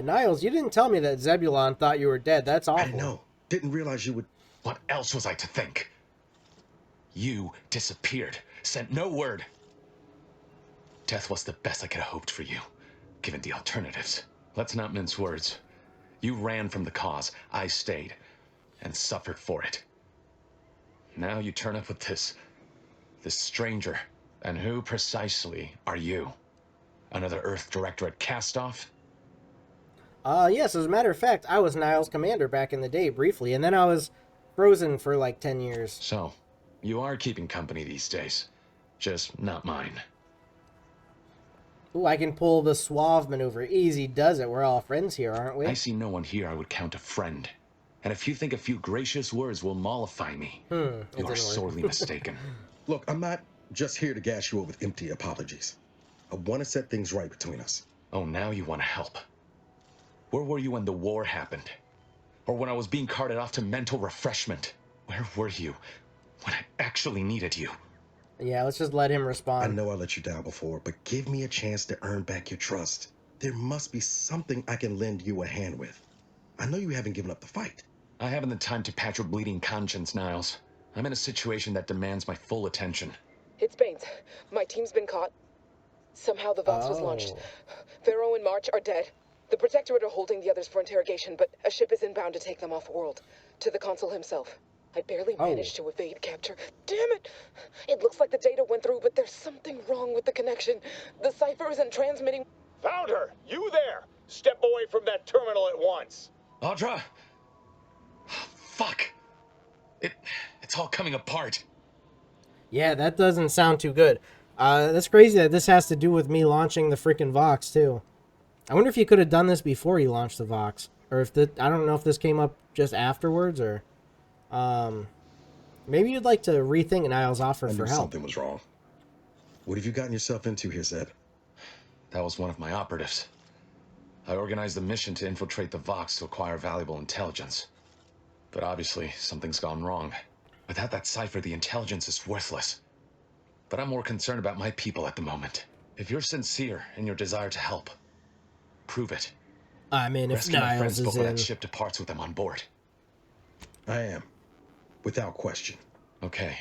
Niles, you didn't tell me that Zebulon thought you were dead. That's awful. I know. Didn't realize you would... What else was I to think? You disappeared. Sent no word. Death was the best I could have hoped for you, given the alternatives. Let's not mince words. You ran from the cause. I stayed, and suffered for it. Now you turn up with this stranger. And who precisely are you? Another Earth Directorate cast-off? Yes, as a matter of fact, I was Niles' commander back in the day, briefly, and then I was frozen for like 10 years. So, you are keeping company these days. Just not mine. Ooh, I can pull the suave maneuver. Easy does it. We're all friends here, aren't we? I see no one here I would count a friend. And if you think a few gracious words will mollify me, you are sorely mistaken. Look, I'm not just here to gas you up with empty apologies. I want to set things right between us. Oh, now you want to help. Where were you when the war happened? Or when I was being carted off to mental refreshment? Where were you when I actually needed you? Yeah, let's just let him respond. I know I let you down before, but give me a chance to earn back your trust. There must be something I can lend you a hand with. I know you haven't given up the fight. I haven't the time to patch your bleeding conscience, Niles. I'm in a situation that demands my full attention. It's Baines. My team's been caught. Somehow the Vox was launched. Pharaoh and March are dead. The Protectorate are holding the others for interrogation, but a ship is inbound to take them off-world. To the Consul himself. I barely managed to evade capture. Damn it! It looks like the data went through, but there's something wrong with the connection. The cipher isn't transmitting... Found her! You there! Step away from that terminal at once! Audra! Fuck! It's all coming apart. Yeah, that doesn't sound too good. That's crazy that this has to do with me launching the freaking Vox, too. I wonder if you could have done this before you launched the Vox. Or if I don't know if this came up just afterwards, or... maybe you'd like to rethink Niles' offer for help. Something was wrong. What have you gotten yourself into here, Zeb? That was one of my operatives. I organized a mission to infiltrate the Vox to acquire valuable intelligence. But obviously, something's gone wrong. Without that cipher, the intelligence is worthless. But I'm more concerned about my people at the moment. If you're sincere in your desire to help, prove it. I mean, if Rescue my friends Niles is before in... that ship departs with them on board. I am. Without question. Okay.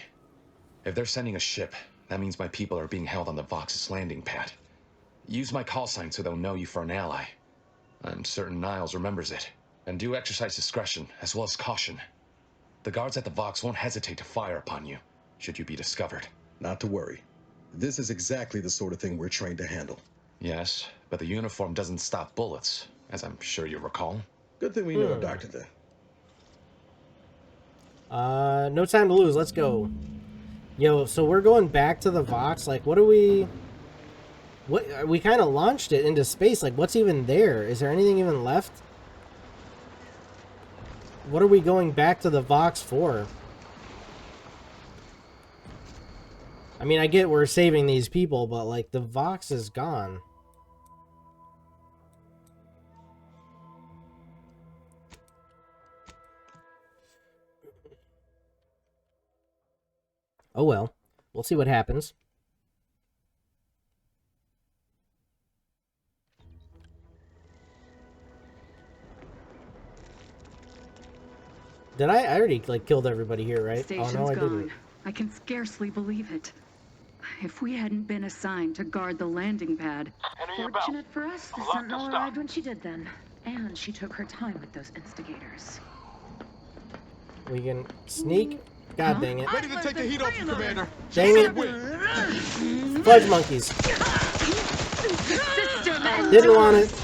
If they're sending a ship, that means my people are being held on the Vox's landing pad. Use my call sign so they'll know you for an ally. I'm certain Niles remembers it. And do exercise discretion, as well as caution. The guards at the Vox won't hesitate to fire upon you, should you be discovered. Not to worry. This is exactly the sort of thing we're trained to handle. Yes, but the uniform doesn't stop bullets, as I'm sure you recall. Good thing we know a doctor then. No time to lose. Let's go. Yo, so we're going back to the Vox. Like, what do we What? We kind of launched it into space. Like, what's even there? Is there anything even left? What are we going back to the Vox for? I mean, I get we're saving these people, but, like, the Vox is gone. Oh well. We'll see what happens. Did I already, like, killed everybody here, right? Station's oh, no, I gone. didn't. I can scarcely believe it. If we hadn't been assigned to guard the landing pad... Fortunate for us, the Sentinel arrived when she did then. And she took her time with those instigators. We can sneak? God dang it. Ready to take the heat off you, Commander. Dang it. Fudge monkeys. Didn't want it.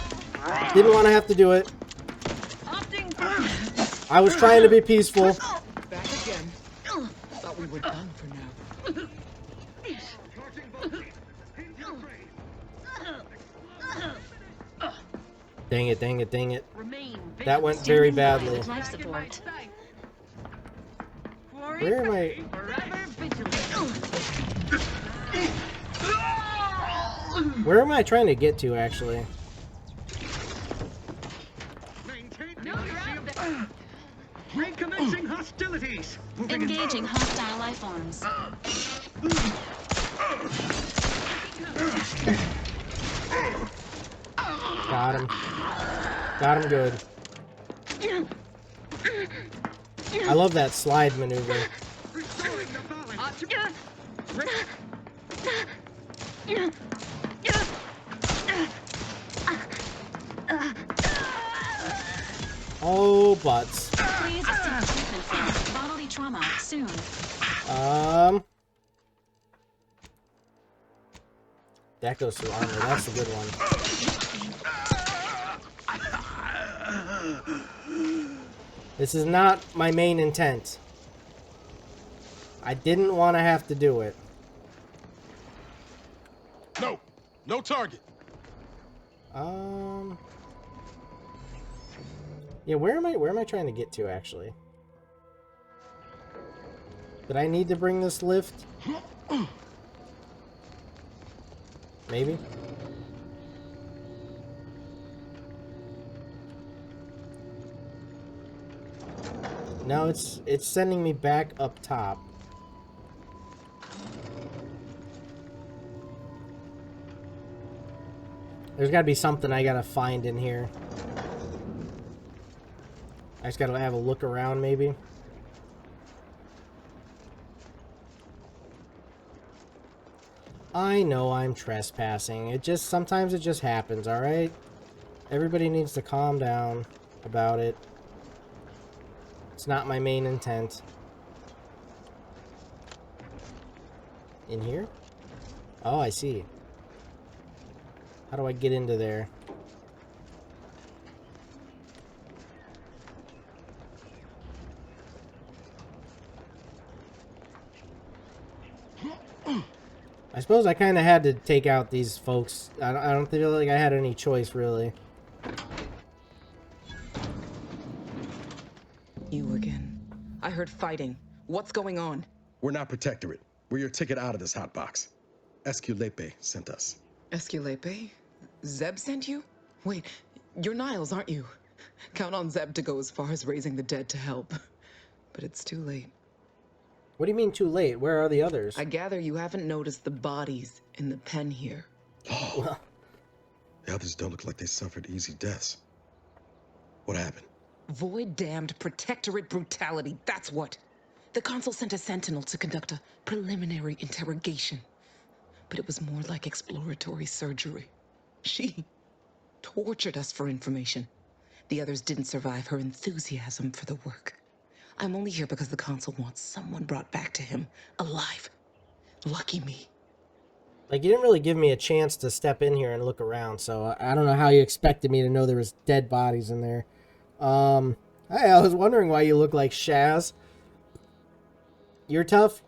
Didn't want to have to do it. I was trying to be peaceful. Back again. Thought we were done for now. Dang it, dang it, dang it. That went very badly. Life support. Where am I? Where am I trying to get to, actually? Recommencing hostilities. Engaging hostile life forms. Got him. Got him good. I love that slide maneuver. Oh, butts. Please seek treatment for bodily trauma soon. That goes through armor. That's a good one. This is not my main intent. I didn't want to have to do it. No. No target. Yeah, where am I trying to get to, actually? Did I need to bring this lift? Maybe? No, it's sending me back up top. There's gotta be something I gotta find in here. I just gotta have a look around, maybe. I know I'm trespassing. Sometimes it just happens, alright? Everybody needs to calm down about it. It's not my main intent. In here? Oh, I see. How do I get into there? I suppose I kind of had to take out these folks. I don't feel like I had any choice, really. You again. I heard fighting. What's going on? We're not Protectorate. We're your ticket out of this hotbox. Esculepe sent us. Esculepe? Zeb sent you? Wait, you're Niles, aren't you? Count on Zeb to go as far as raising the dead to help. But it's too late. What do you mean too late? Where are the others? I gather you haven't noticed the bodies in the pen here. Oh. The others don't look like they suffered easy deaths. What happened? Void-damned Protectorate brutality, that's what. The Consul sent a sentinel to conduct a preliminary interrogation. But it was more like exploratory surgery. She tortured us for information. The others didn't survive her enthusiasm for the work. I'm only here because the Consul wants someone brought back to him, alive. Lucky me. Like, you didn't really give me a chance to step in here and look around, so I don't know how you expected me to know there was dead bodies in there. I was wondering why you look like Shaz. You're tough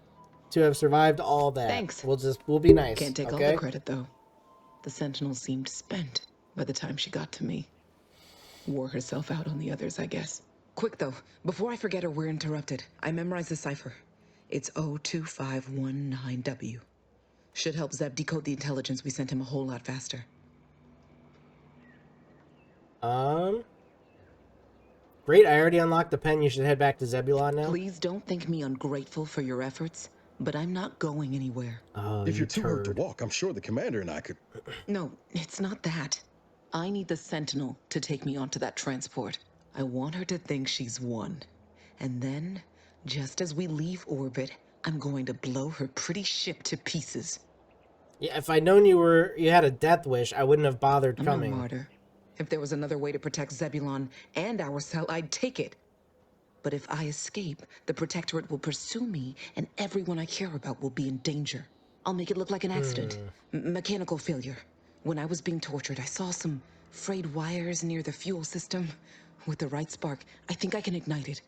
to have survived all that. Thanks. We'll be nice. Can't take all okay? the credit, though. The Sentinel seemed spent by the time she got to me. Wore herself out on the others, I guess. Quick, though, before I forget or we're interrupted, I memorized the cipher. It's 02519W. Should help Zeb decode the intelligence we sent him a whole lot faster. Great, I already unlocked the pen. You should head back to Zebulon now. Please don't think me ungrateful for your efforts, but I'm not going anywhere. Oh, if you're too hurt to walk, I'm sure the commander and I could... No, it's not that. I need the Sentinel to take me onto that transport. I want her to think she's won. And then, just as we leave orbit, I'm going to blow her pretty ship to pieces. Yeah, if I'd known you had a death wish, I wouldn't have bothered coming. I'm no martyr. If there was another way to protect Zebulon and our cell, I'd take it. But if I escape, the Protectorate will pursue me, and everyone I care about will be in danger. I'll make it look like an accident. Mechanical failure. When I was being tortured, I saw some frayed wires near the fuel system. With the right spark, I think I can ignite it.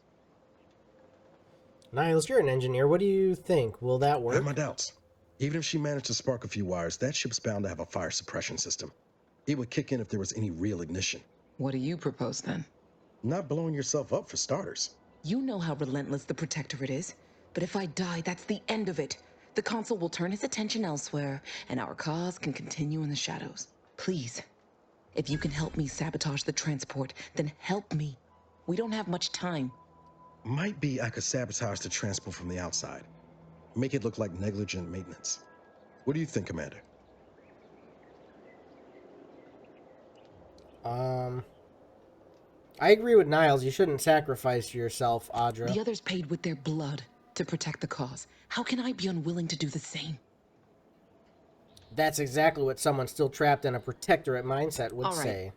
Niles, you're an engineer. What do you think? Will that work? I have my doubts. Even if she managed to spark a few wires, that ship's bound to have a fire suppression system. It would kick in if there was any real ignition. What do you propose, then? Not blowing yourself up, for starters. You know how relentless the Protectorate is. But if I die, that's the end of it. The Consul will turn his attention elsewhere, and our cause can continue in the shadows. Please, if you can help me sabotage the transport, then help me. We don't have much time. Might be I could sabotage the transport from the outside. Make it look like negligent maintenance. What do you think, Commander? I agree with Niles. You shouldn't sacrifice yourself, Audra. The others paid with their blood to protect the cause. How can I be unwilling to do the same? That's exactly what someone still trapped in a Protectorate mindset would say.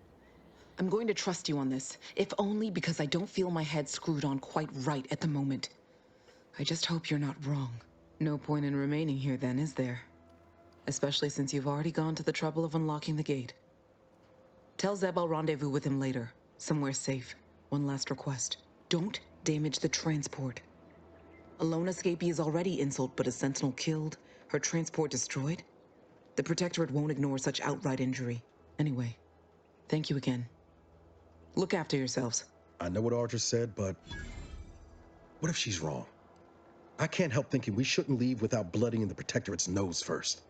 I'm going to trust you on this, if only because I don't feel my head screwed on quite right at the moment. I just hope you're not wrong. No point in remaining here then, is there? Especially since you've already gone to the trouble of unlocking the gate. Tell Zeb I'll rendezvous with him later, somewhere safe. One last request. Don't damage the transport. A lone escapee is already insult, but a Sentinel killed, her transport destroyed? The Protectorate won't ignore such outright injury. Anyway, thank you again. Look after yourselves. I know what Audra said, but what if she's wrong? I can't help thinking we shouldn't leave without blooding in the Protectorate's nose first.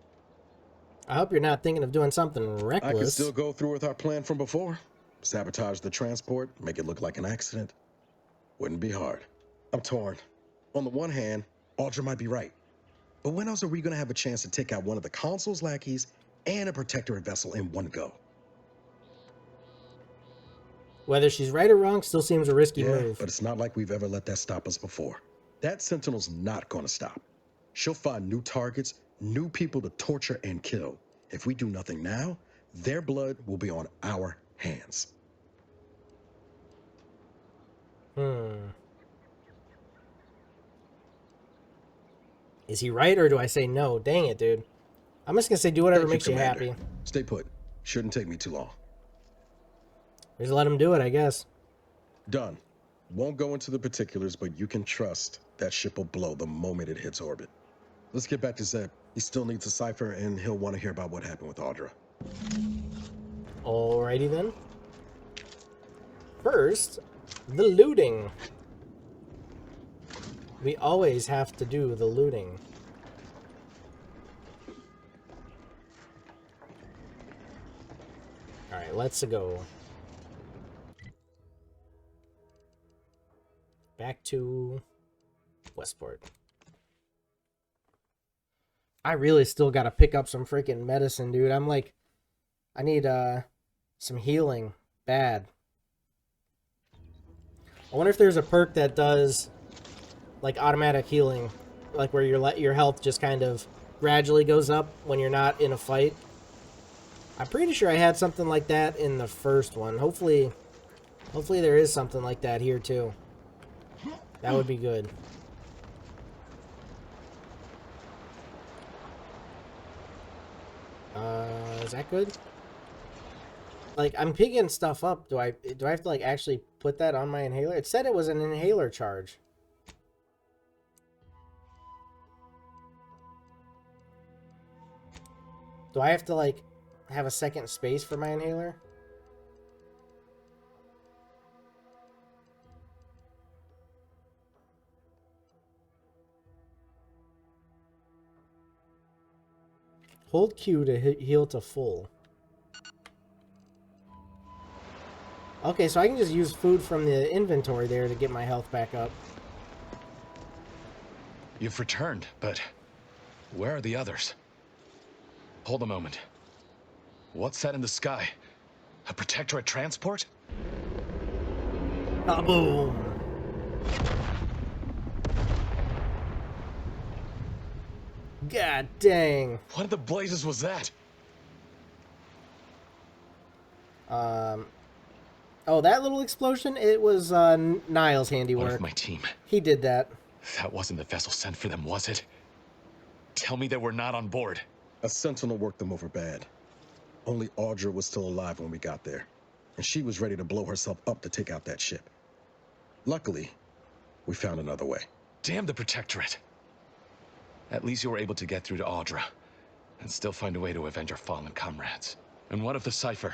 I hope you're not thinking of doing something reckless. I could still go through with our plan from before. Sabotage the transport, make it look like an accident. Wouldn't be hard. I'm torn. On the one hand, Audra might be right. But when else are we going to have a chance to take out one of the Consul's lackeys and a Protectorate vessel in one go? Whether she's right or wrong still seems a risky move. But it's not like we've ever let that stop us before. That Sentinel's not going to stop. She'll find new targets, new people to torture and kill. If we do nothing now, their blood will be on our hands. Is he right, or do I say no? Dang it, dude. I'm just gonna say do whatever makes you happy. Stay put. Shouldn't take me too long. Just let him do it, I guess. Done. Won't go into the particulars, but you can trust that ship will blow the moment it hits orbit. Let's get back to Zeb. He still needs a cipher, and he'll want to hear about what happened with Audra. Alrighty then. First, the looting. We always have to do the looting. Alright, let's go. Back to Westport. I really still gotta pick up some freaking medicine, dude. I'm like, I need some healing bad. I wonder if there's a perk that does like automatic healing, like where your health just kind of gradually goes up when you're not in a fight. I'm pretty sure I had something like that in the first one. Hopefully there is something like that here too. That would be good. Is that good? Like, I'm picking stuff up. Do I have to like actually put that on my inhaler? It said it was an inhaler charge. Do I have to like have a second space for my inhaler? Hold Q to heal to full. Okay, so I can just use food from the inventory there to get my health back up. You've returned, but where are the others? Hold a moment. What's that in the sky? A Protectorate transport? Boom! God dang! What in the blazes was that? Oh, that little explosion? It was Niles' handiwork. What of my team? He did that. That wasn't the vessel sent for them, was it? Tell me they were not on board. A sentinel worked them over bad. Only Audra was still alive when we got there, and she was ready to blow herself up to take out that ship. Luckily, we found another way. Damn the Protectorate. At least you were able to get through to Audra, and still find a way to avenge our fallen comrades. And what of the Cypher?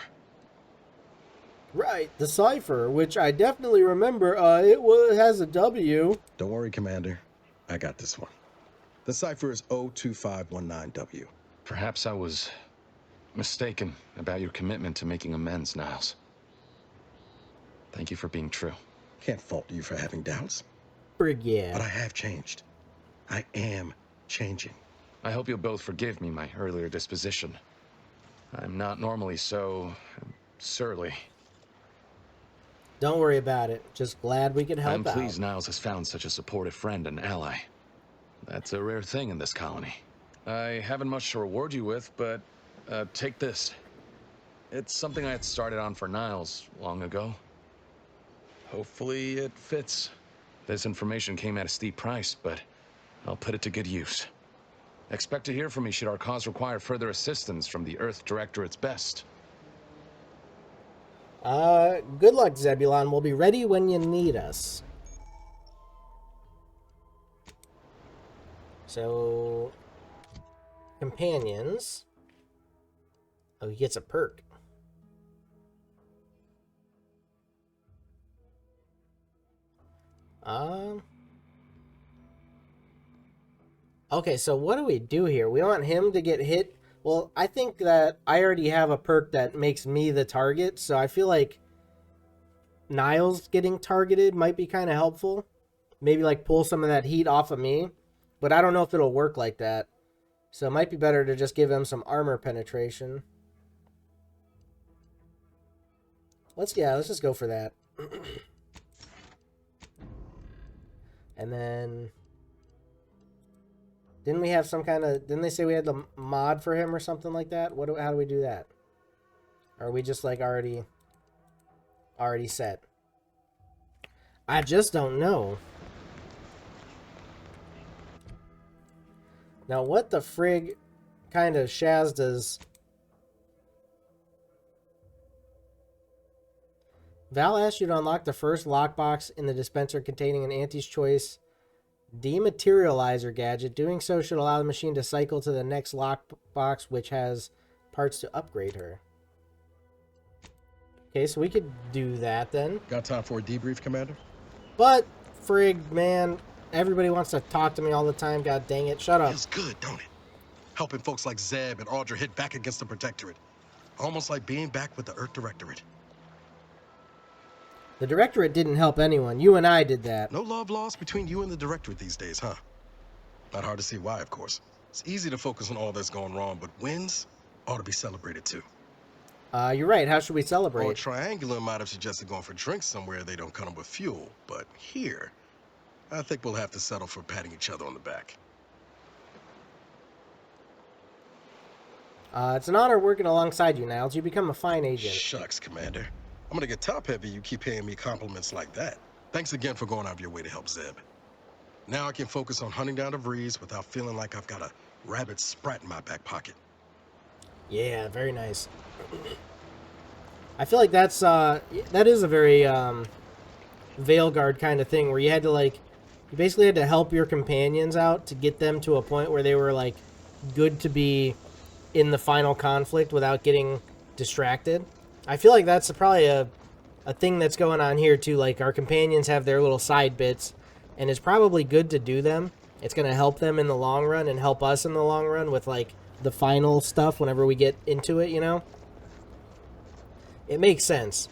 Right, the Cypher, which I definitely remember, it has a W. Don't worry, Commander. I got this one. The Cypher is 02519W. Perhaps I was mistaken about your commitment to making amends, Niles. Thank you for being true. Can't fault you for having doubts. Yeah. But I have changed. I am changing. I hope you'll both forgive me my earlier disposition. I'm not normally so surly. Don't worry about it. Just glad we could help I'm out. pleased Niles has found such a supportive friend and ally. That's a rare thing in this colony. I haven't much to reward you with, but take this. It's something I had started on for Niles long ago. Hopefully it fits. This information came at a steep price, but I'll put it to good use. Expect to hear from me should our cause require further assistance from the Earth Directorate's best. Good luck, Zebulon. We'll be ready when you need us. So, companions. Oh, he gets a perk. Okay, so what do we do here? We want him to get hit. Well, I think that I already have a perk that makes me the target, so I feel like Niles getting targeted might be kind of helpful. Maybe like pull some of that heat off of me, but I don't know if it'll work like that. So it might be better to just give him some armor penetration. Let's just go for that. And then didn't we have some kind of, didn't they say we had the mod for him or something like that? How do we do that? Or are we just like already set? I just don't know. Now what the frig kind of Shaz does? Val asked you to unlock the first lockbox in the dispenser containing an Auntie's Choice dematerializer gadget. Doing so should allow the machine to cycle to the next lockbox, which has parts to upgrade her. Okay, so we could do that then. Got time for a debrief, Commander? But, frig, man, everybody wants to talk to me all the time. God dang it, shut up. Feels good, don't it? Helping folks like Zeb and Audra hit back against the Protectorate. Almost like being back with the Earth Directorate. The Directorate didn't help anyone. You and I did that. No love lost between you and the Directorate these days, huh? Not hard to see why, of course. It's easy to focus on all that's going wrong, but wins ought to be celebrated too. You're right. How should we celebrate? Or Triangular might have suggested going for drinks somewhere they don't come with fuel, but here, I think we'll have to settle for patting each other on the back. It's an honor working alongside you, Niles. You become a fine agent. Shucks, Commander. I'm gonna get top-heavy you keep paying me compliments like that. Thanks again for going out of your way to help Zeb. Now I can focus on hunting down DeVries without feeling like I've got a rabid sprat in my back pocket. Yeah, very nice. I feel like that is a very Veilguard kind of thing where you had to you basically had to help your companions out to get them to a point where they were good to be in the final conflict without getting distracted. I feel like that's probably a thing that's going on here too. Like, our companions have their little side bits, and it's probably good to do them. It's going to help them in the long run and help us in the long run with, like, the final stuff whenever we get into it, you know? It makes sense.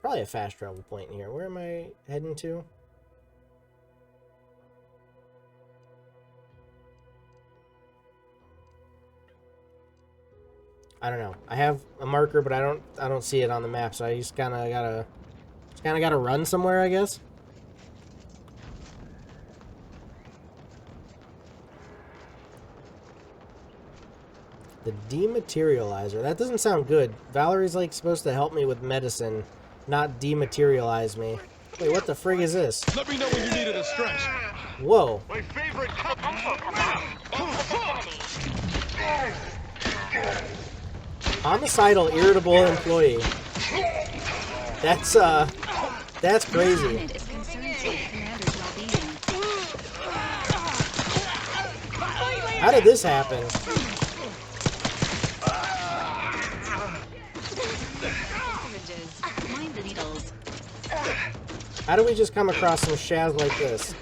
Probably a fast travel point here. Where am I heading to? I don't know. I have a marker, but I don't see it on the map, so I just kind of gotta run somewhere, I guess. The dematerializer. That doesn't sound good. Valerie's like supposed to help me with medicine, not dematerialize me. Wait, what the frig is this? Let me know when you needed a stretch. Whoa. My favorite Homicidal, irritable employee. That's crazy. How did this happen? How do we just come across some shaz like this?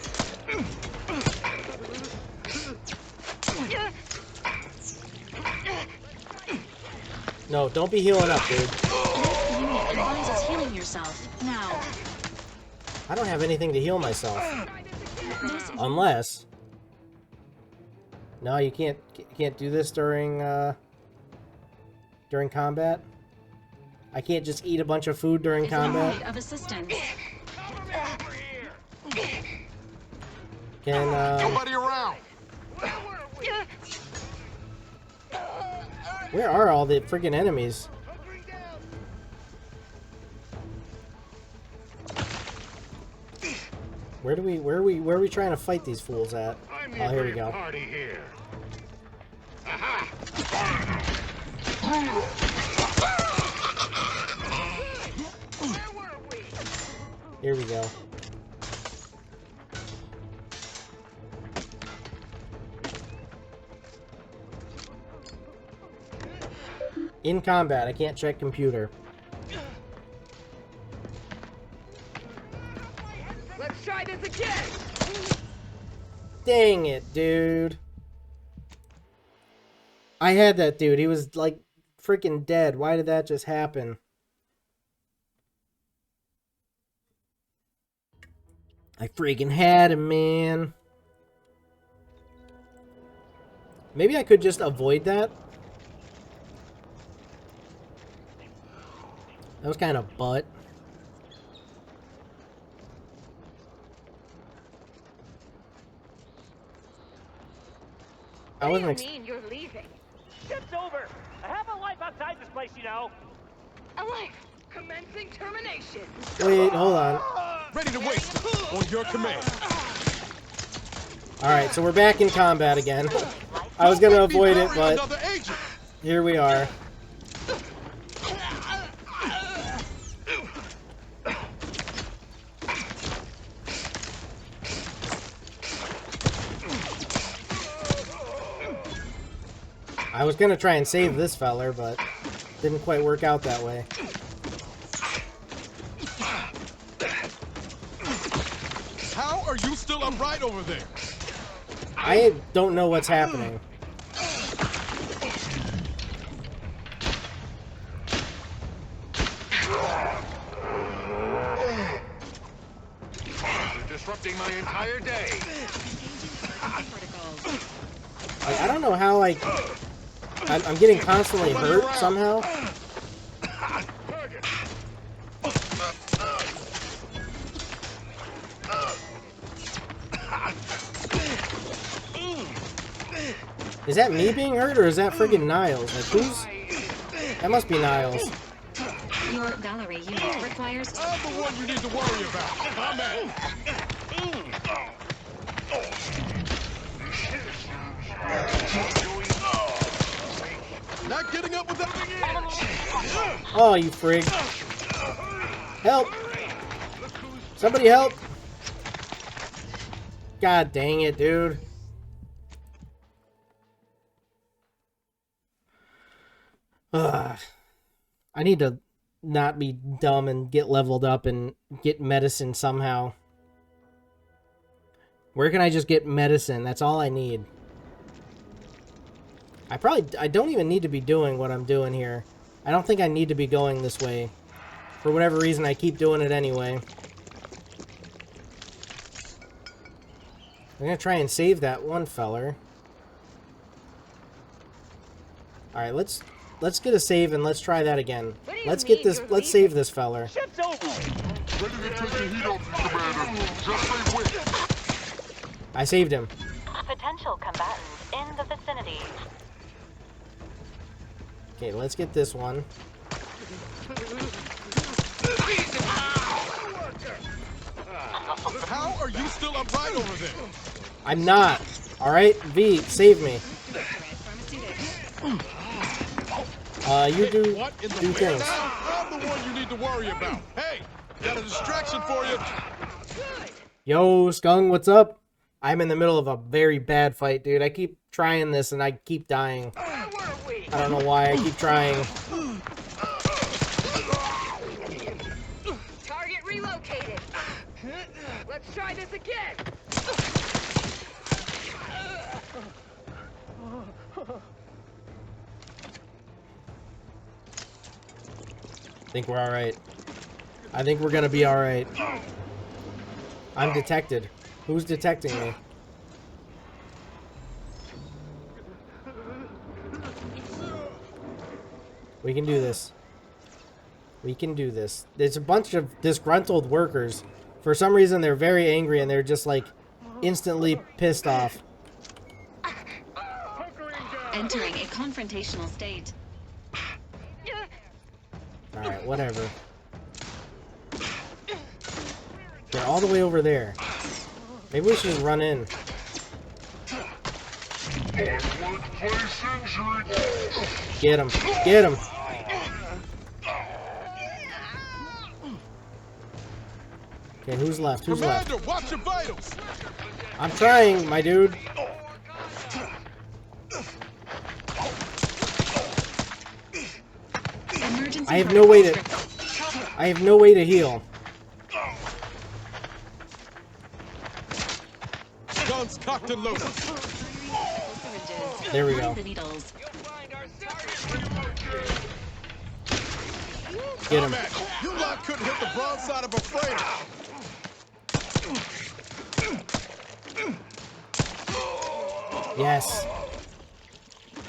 No, don't be healing up, dude. Healing yourself now. I don't have anything to heal myself. Unless... No, you can't do this during combat? I can't just eat a bunch of food during combat? Of assistance. Can, Nobody around. Where are all the freaking enemies? Where are we trying to fight these fools at? Oh, here we go. Here we go. In combat, I can't check computer. Let's try this again. Dang it, dude. I had that dude. He was like freaking dead. Why did that just happen? I freaking had him, man. Maybe I could just avoid that. That was kind of butt. I wasn't. What do you mean you're leaving? It's over. I have a life outside this place, you know. A life commencing termination. Wait, hold on. Ready to wait on your command. All right, so we're back in combat again. I was gonna avoid it, but here we are. I was gonna try and save this feller, but didn't quite work out that way. How are you still upright over there? I don't know what's happening. You're disrupting my entire day. Like, I don't know how I'm getting constantly hurt somehow. Is that me being hurt, or is that friggin' Niles? Like, who's... That must be Niles. Your Valerie unit requires... I'm the one you need to worry about. Combat. Not getting up without the Oh, you frig. Help! Somebody help! God dang it, dude. Ugh. I need to not be dumb and get leveled up and get medicine somehow. Where can I just get medicine? That's all I need. I don't even need to be doing what I'm doing here. I don't think I need to be going this way. For whatever reason, I keep doing it anyway. I'm gonna try and save that one feller. Alright, let's get a save and let's try that again. Let's save this feller. Ship's over. Ready to take the heat off you, Commander. Just stay with. I saved him. Potential combatants in the vicinity. Okay, let's get this one. How are you still upright over there? I'm not. Alright, V, save me. You do things. I'm the one you need to worry about. Hey, got a distraction for you. Yo, Skung, what's up? I'm in the middle of a very bad fight, dude. I keep trying this and I keep dying. I don't know why I keep trying. Target relocated. Let's try this again. I think we're alright. I think we're gonna be alright. I'm detected. Who's detecting me? We can do this. We can do this. There's a bunch of disgruntled workers. For some reason, they're very angry and they're just like instantly pissed off. Entering a confrontational state. Alright, whatever. They're all the way over there. Maybe we should just run in. Get him. Get him. Okay, who's left? Who's left? Commander, watch your vitals. I'm trying, my dude. I have no way to... I have no way to heal. Guns cocked and loaded. There we go. Get him. You lot couldn't hit the broadside of a freighter. Yes.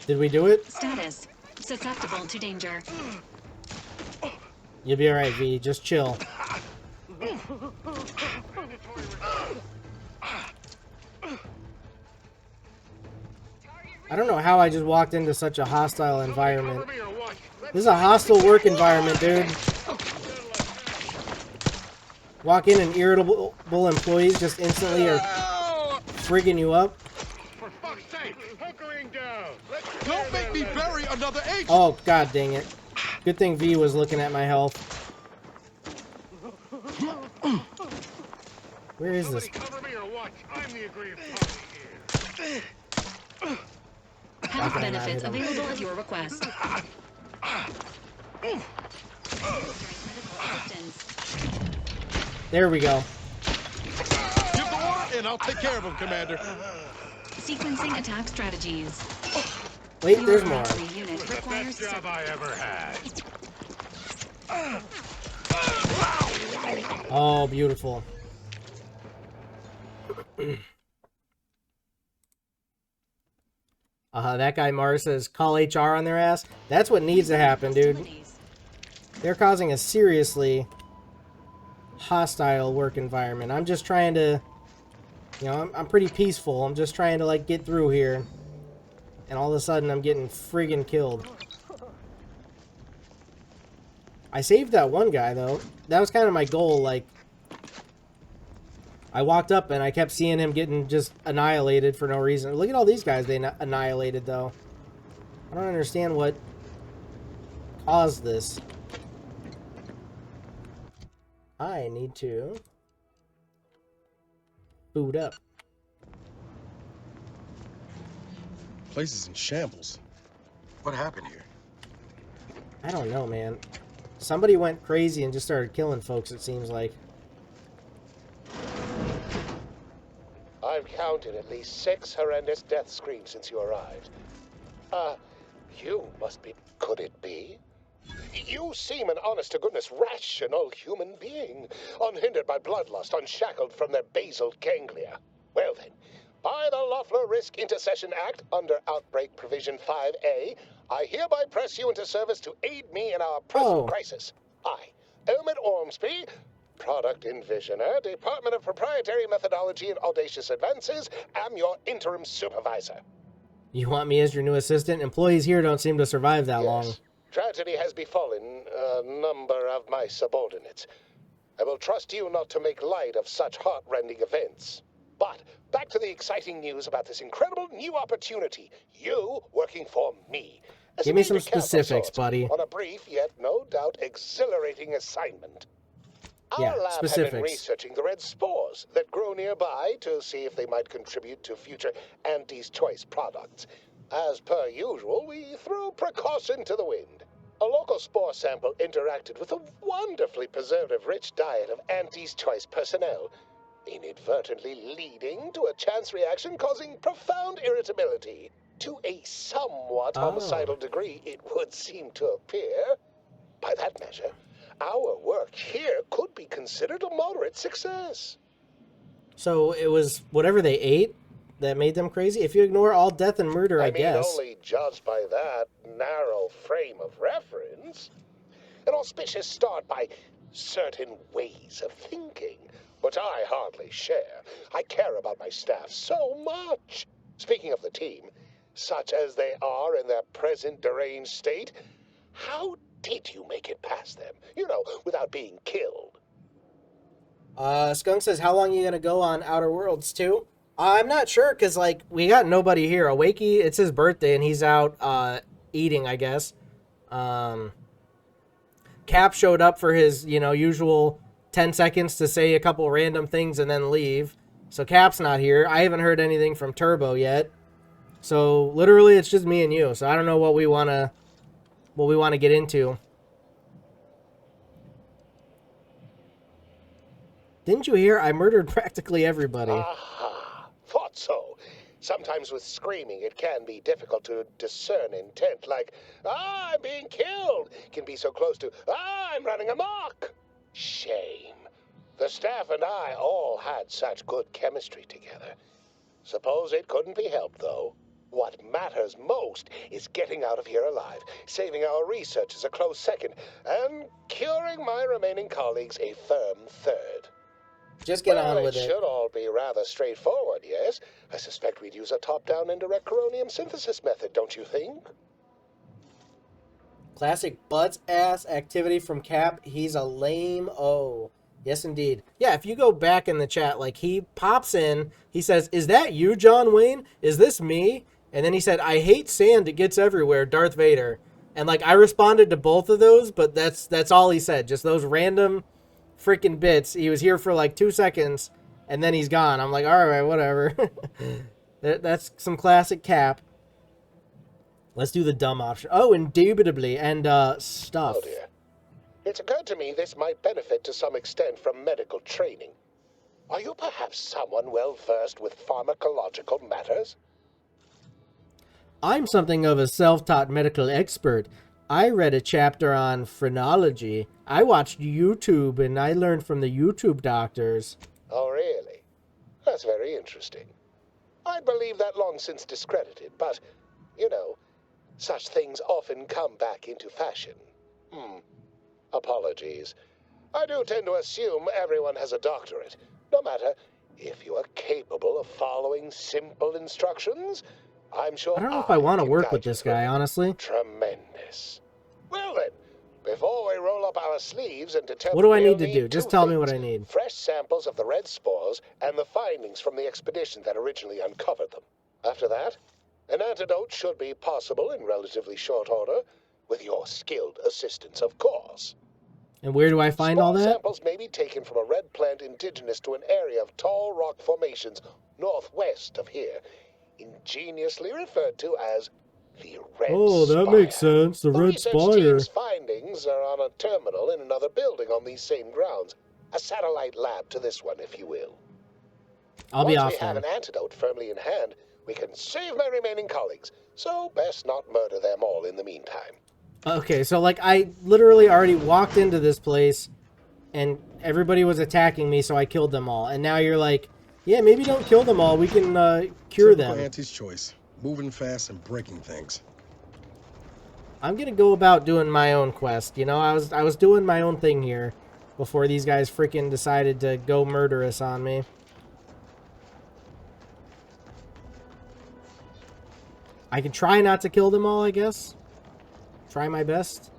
Did we do it? Status. Susceptible to danger. You'll be alright, V. Just chill. I don't know how I just walked into such a hostile environment. This is a hostile work environment, dude. Walk in and irritable employees just instantly are frigging you up. For fuck's sake, hunkering down. Don't make me bury another agent. Oh, god dang it. Good thing V was looking at my health. Where is this? Cover me or watch. I'm the aggrieved party here. Health benefits available at your request. There we go. Give the order and I'll take care of him, Commander. Sequencing attack strategies. Wait, there's more. The best job I ever had. Oh, beautiful. That guy Mars says, call HR on their ass. That's what needs to happen, dude. They're causing a seriously hostile work environment. I'm just trying to, you know, I'm pretty peaceful. I'm just trying to, like, get through here. And all of a sudden, I'm getting friggin' killed. I saved that one guy, though. That was kind of my goal, like... I walked up and I kept seeing him getting just annihilated for no reason. Look at all these guys they annihilated, though. I don't understand what caused this. I need to boot up. Place is in shambles. What happened here? I don't know, man. Somebody went crazy and just started killing folks, it seems like. I've counted at least 6 horrendous death screams since you arrived. You must be... Could it be? You seem an honest-to-goodness rational human being, unhindered by bloodlust, unshackled from their basal ganglia. Well then, by the Loeffler Risk Intercession Act, under Outbreak Provision 5A, I hereby press you into service to aid me in our present crisis. I, Omid Ormsby, Product Envisioner, Department of Proprietary Methodology and Audacious Advances, am your interim supervisor. You want me as your new assistant? Employees here don't seem to survive that long. Tragedy has befallen a number of my subordinates. I will trust you not to make light of such heart-rending events. But back to the exciting news about this incredible new opportunity. You working for me. Give me some specifics, buddy. On a brief yet no doubt exhilarating assignment. Yeah, Our lab specifics. have been researching the red spores that grow nearby to see if they might contribute to future Auntie's Choice products. As per usual, we threw precaution to the wind. A local spore sample interacted with a wonderfully preservative-rich diet of Auntie's Choice personnel, inadvertently leading to a chance reaction causing profound irritability. To a somewhat homicidal degree, it would seem to appear. By that measure, our work here could be considered a moderate success. So it was whatever they ate that made them crazy? If you ignore all death and murder, I guess. Only judged by that narrow frame of reference. An auspicious start by certain ways of thinking, which I hardly share. I care about my staff so much. Speaking of the team, such as they are in their present deranged state, how did you make it past them? You know, without being killed. Skunk says, how long are you going to go on Outer Worlds 2? I'm not sure, because, like, we got nobody here. Awakey, it's his birthday, and he's out eating, I guess. Cap showed up for his, usual 10 seconds to say a couple random things and then leave. So Cap's not here. I haven't heard anything from Turbo yet. So, literally, it's just me and you. So, I don't know what we want to get into. Didn't you hear? I murdered practically everybody. Aha, thought so. Sometimes with screaming, it can be difficult to discern intent, like, I'm being killed, can be so close to, I'm running amok. Shame. The staff and I all had such good chemistry together. Suppose it couldn't be helped, though. What matters most is getting out of here alive, saving our researchers a close second, and curing my remaining colleagues a firm third. Just get on with it. It should all be rather straightforward, yes? I suspect we'd use a top-down indirect coronium synthesis method, don't you think? Classic butts-ass activity from Cap. He's a lame-o. Yes, indeed. Yeah, if you go back in the chat, like, he pops in, he says, is that you, John Wayne? Is this me? And then he said, I hate sand, it gets everywhere, Darth Vader. And, like, I responded to both of those, but that's all he said. Just those random freaking bits. He was here for, like, 2 seconds, and then he's gone. I'm like, all right, whatever. That's some classic Cap. Let's do the dumb option. Oh, indubitably. And, stuff. Oh, dear. It's occurred to me this might benefit to some extent from medical training. Are you perhaps someone well-versed with pharmacological matters? I'm something of a self-taught medical expert. I read a chapter on phrenology. I watched YouTube, and I learned from the YouTube doctors. Oh, really? That's very interesting. I believe that long since discredited, but, you know, such things often come back into fashion. Apologies. I do tend to assume everyone has a doctorate, no matter if you are capable of following simple instructions. I'm sure I don't know if I want to work with this guy, honestly. Tremendous. Well then, before we roll up our sleeves and determine what do I need to do? Just tell me what I need. Fresh samples of the red spores and the findings from the expedition that originally uncovered them. After that, an antidote should be possible in relatively short order, with your skilled assistance, of course. And where do I find all that? Samples may be taken from a red plant indigenous to an area of tall rock formations northwest of here, ingeniously referred to as The Red Oh, that Spire. makes sense. The Red research Spire. team's findings are on a terminal in another building on these same grounds. A satellite lab to this one, if you will. I'll be off Once we have then. an antidote firmly in hand, we can save my remaining colleagues. So best not murder them all in the meantime. Okay, so like I literally already walked into this place and everybody was attacking me, so I killed them all. And now you're like, yeah, maybe don't kill them all. We can cure Typical them. Auntie's choice. Moving fast and breaking things. I'm gonna go about doing my own quest. You know, I was doing my own thing here before these guys freaking decided to go murderous on me. I can try not to kill them all, I guess. Try my best.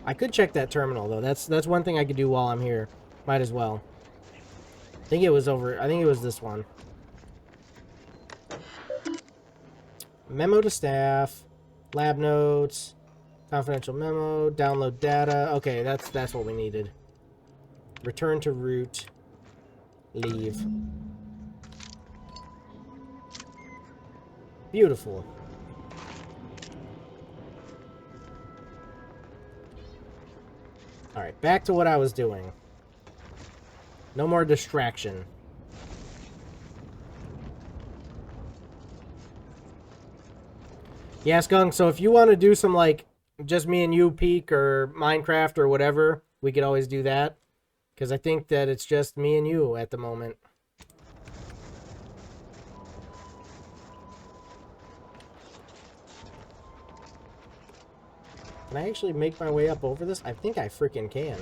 I could check that terminal though. That's one thing I could do while I'm here. Might as well. I think it was this one. Memo to staff. Lab notes. Confidential memo. Download data. Okay, that's what we needed. Return to route. Leave. Beautiful. Alright, back to what I was doing. No more distraction. Yeah, Skunk, so if you want to do some, like, just me and you peek or Minecraft or whatever, we could always do that. Because I think that it's just me and you at the moment. Can I actually make my way up over this? I think I freaking can.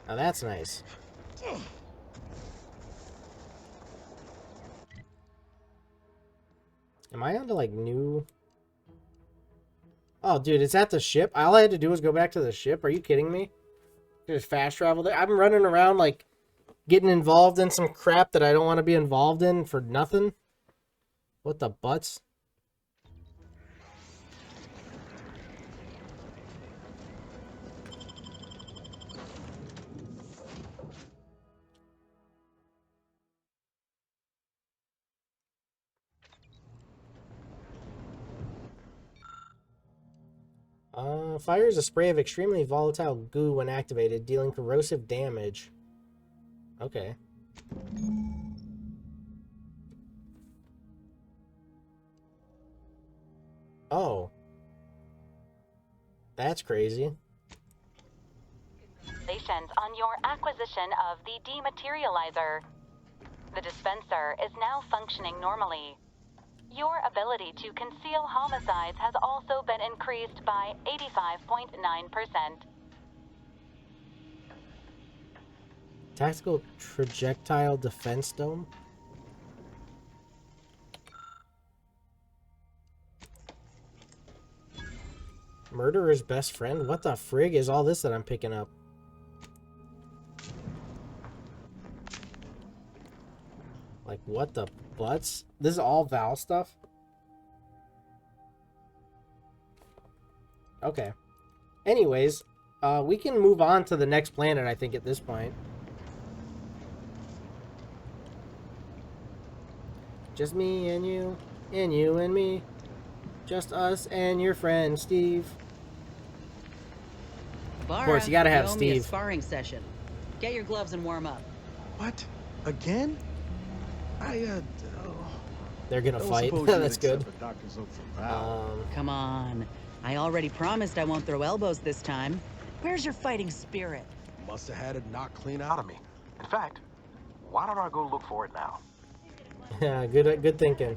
Now that's nice. Am I onto like new? Oh, dude, it's at the ship. All I had to do was go back to the ship. Are you kidding me? Just fast travel there. I'm running around like getting involved in some crap that I don't want to be involved in for nothing. What the butts? Fires a spray of extremely volatile goo when activated, dealing corrosive damage. Okay. Oh. That's crazy. Congratulations on your acquisition of the dematerializer. The dispenser is now functioning normally. Your ability to conceal homicides has also been increased by 85.9%. Tactical projectile defense dome? Murderer's best friend? What the frig is all this that I'm picking up? Like, what the butts? This is all Val stuff? Okay. Anyways, we can move on to the next planet, I think, at this point. Just me and you and me. Just us and your friend, Steve. Bara, of course, you gotta have owe me a Steve. sparring session. Get your gloves and warm up. What? Again? They're gonna fight. That's good. Come on. I already promised I won't throw elbows this time. Where's your fighting spirit? Must have had it knocked clean out of me. In fact, why don't I go look for it now? Yeah, good thinking.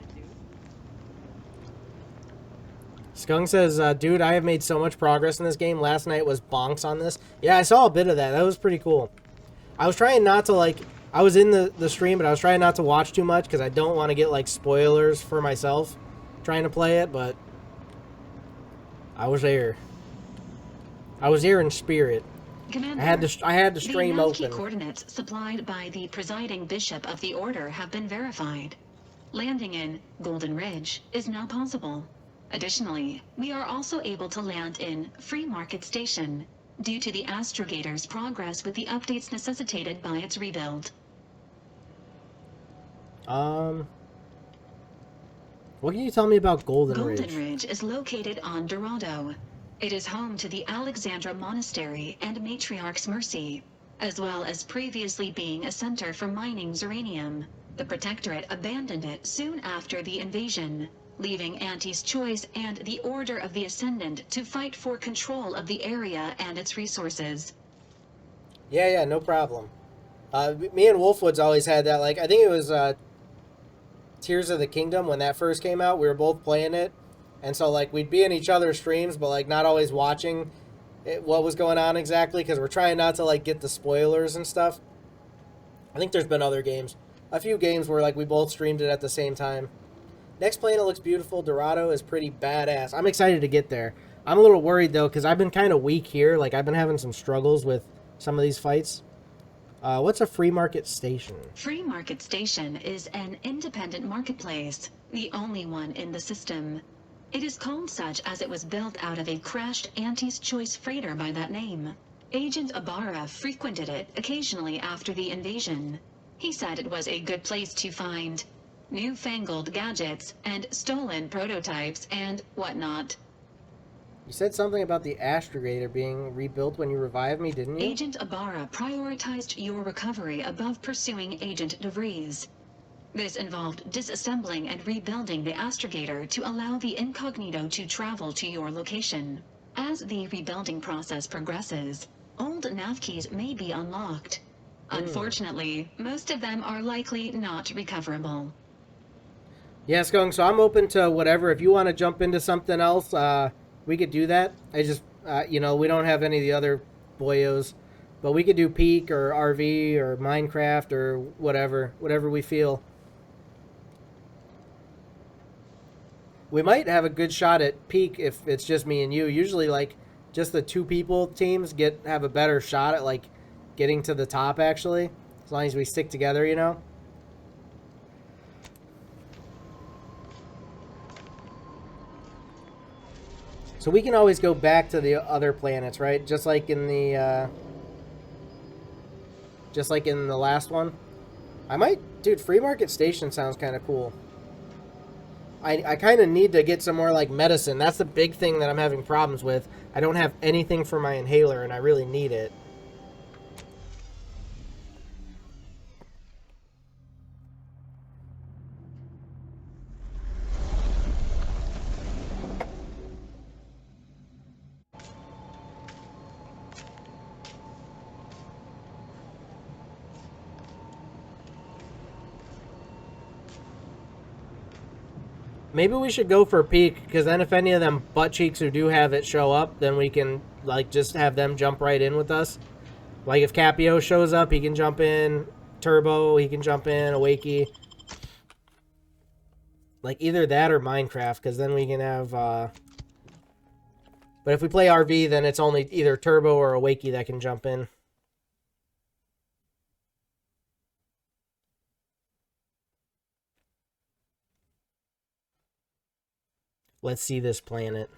Skunk says, dude, I have made so much progress in this game. Last night was bonks on this. Yeah, I saw a bit of that. That was pretty cool. I was trying not to, like... I was in the stream, but I was trying not to watch too much because I don't want to get, like, spoilers for myself trying to play it, but... I was there. I was there in spirit. Commander, I had the stream the open. key coordinates supplied by the presiding bishop of the order have been verified. Landing in Golden Ridge is now possible. Additionally, we are also able to land in Free Market Station due to the astrogator's progress with the updates necessitated by its rebuild. What can you tell me about Golden Ridge? Golden Ridge is located on Dorado. It is home to the Alexandra Monastery and Matriarch's Mercy, as well as previously being a center for mining Zeranium. The Protectorate abandoned it soon after the invasion, leaving Auntie's Choice and the Order of the Ascendant to fight for control of the area and its resources. Yeah, no problem. Me and Wolfwood's always had that. Like, I think it was Tears of the Kingdom when that first came out. We were both playing it, and so like we'd be in each other's streams, but like not always watching what was going on exactly because we're trying not to like get the spoilers and stuff. I think there's been other games, a few games where like we both streamed it at the same time. Next planet looks beautiful. Dorado is pretty badass. I'm excited to get there. I'm a little worried though because I've been kind of weak here. Like I've been having some struggles with some of these fights. What's a free market station? Free Market Station is an independent marketplace, the only one in the system. It is called such as it was built out of a crashed Auntie's Choice freighter by that name. Agent Ibarra frequented it occasionally after the invasion. He said it was a good place to find newfangled gadgets and stolen prototypes and whatnot. You said something about the astrogator being rebuilt when you revived me, didn't you? Agent Ibarra prioritized your recovery above pursuing Agent DeVries. This involved disassembling and rebuilding the astrogator to allow the incognito to travel to your location. As the rebuilding process progresses, old nav keys may be unlocked. Unfortunately, most of them are likely not recoverable. Yeah, Skunk, so I'm open to whatever. If you want to jump into something else, we could do that. I just, you know, we don't have any of the other boyos. But we could do Peak or RV or Minecraft or whatever we feel. We might have a good shot at Peak if it's just me and you. Usually, like, just the 2 people teams have a better shot at, like, getting to the top, actually. As long as we stick together, you know? So we can always go back to the other planets, right? Just like in the last one. Dude, Free Market Station sounds kind of cool. I kind of need to get some more like medicine. That's the big thing that I'm having problems with. I don't have anything for my inhaler and I really need it. Maybe we should go for Peak, because then if any of them butt cheeks who do have it show up, then we can, like, just have them jump right in with us. Like, if Capio shows up, he can jump in. Turbo, he can jump in. Awakey. Like, either that or Minecraft, because then we can have, But if we play RV, then it's only either Turbo or Awakey that can jump in. Let's see this planet.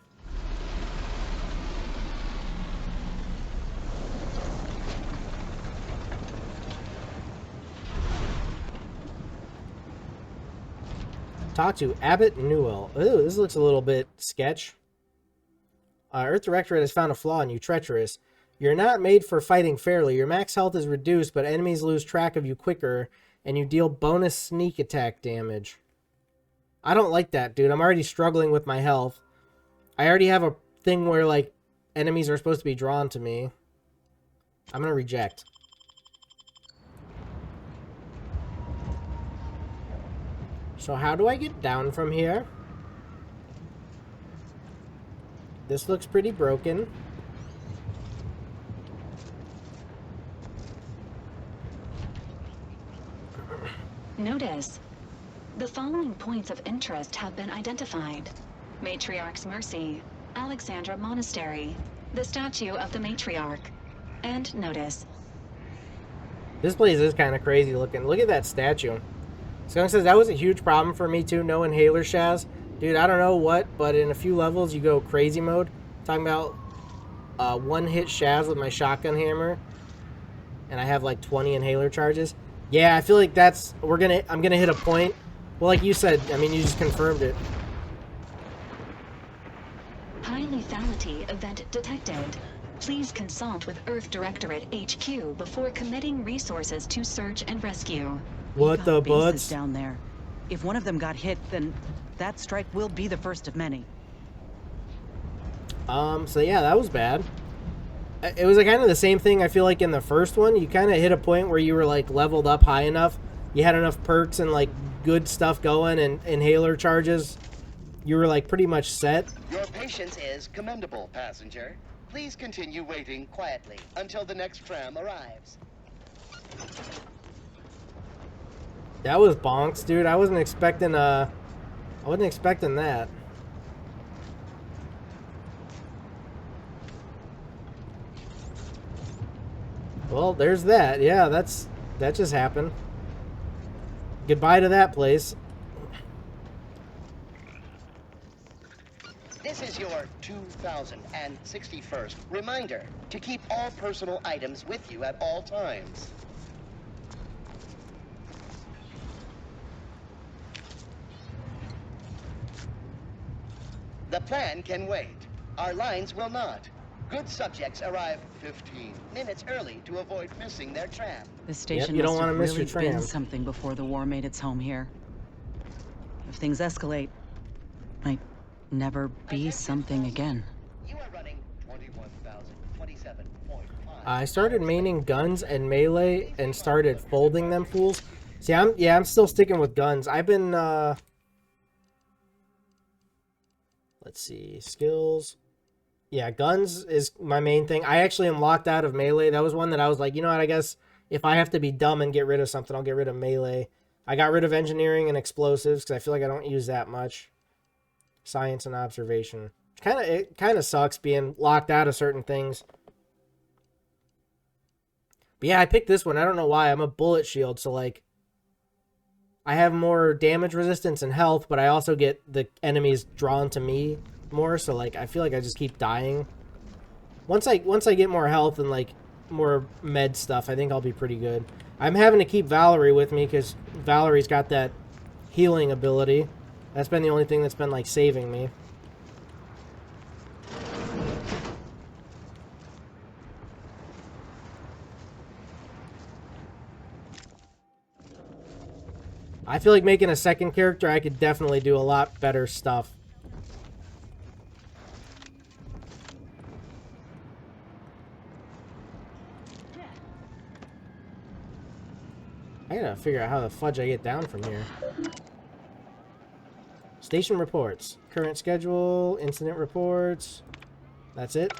Talk to Abbott Newell. Ooh, this looks a little bit sketch. Earth Directorate has found a flaw in you, treacherous. You're not made for fighting fairly. Your max health is reduced, but enemies lose track of you quicker, and you deal bonus sneak attack damage. I don't like that, dude. I'm already struggling with my health. I already have a thing where, like, enemies are supposed to be drawn to me. I'm gonna reject. So how do I get down from here? This looks pretty broken. Notice. The following points of interest have been identified. Matriarch's Mercy, Alexandra Monastery, the statue of the Matriarch, and notice. This place is kind of crazy looking. Look at that statue. Skunk says, that was a huge problem for me too, no inhaler Shaz. Dude, I don't know what, but in a few levels you go crazy mode. Talking about one-hit Shaz with my shotgun hammer. And I have like 20 inhaler charges. Yeah, I feel like I'm gonna hit a point Well, like you said, I mean, you just confirmed it. High lethality event detected. Please consult with Earth Directorate HQ before committing resources to search and rescue. What the bases butts? down there. If one of them got hit, then that strike will be the first of many. So yeah, that was bad. It was kind of the same thing, I feel like, in the first one. You kind of hit a point where you were, like, leveled up high enough. You had enough perks and, like, good stuff going and inhaler charges. You were, like, pretty much set. Your patience is commendable, passenger. Please continue waiting quietly until the next tram arrives. That was bonks, dude. I wasn't expecting that. Well, there's that. Yeah, that just happened. Goodbye to that place. This is your 2061st reminder to keep all personal items with you at all times. The plan can wait. Our lines will not. Good subjects arrive 15 minutes early to avoid missing their tram. This station you don't must want to have miss really your tram. been something before the war made its home here. If things escalate, might never be something again. You are running 21,027.5. I started maining guns and melee and started folding them fools. See, I'm still sticking with guns. I've been let's see, skills. Yeah, guns is my main thing. I actually am locked out of melee. That was one that I was like, you know what, I guess if I have to be dumb and get rid of something, I'll get rid of melee. I got rid of engineering and explosives because I feel like I don't use that much. Science and observation. It kind of sucks being locked out of certain things. But yeah, I picked this one. I don't know why. I'm a bullet shield, so like I have more damage resistance and health, but I also get the enemies drawn to me more, so like I feel like I just keep dying. Once I get more health and like more med stuff, I think I'll be pretty good. I'm having to keep Valerie with me because Valerie's got that healing ability. That's been the only thing that's been like saving me. I feel like making a second character, I could definitely do a lot better stuff. I gotta figure out how the fudge I get down from here. Station reports. Current schedule, incident reports. That's it.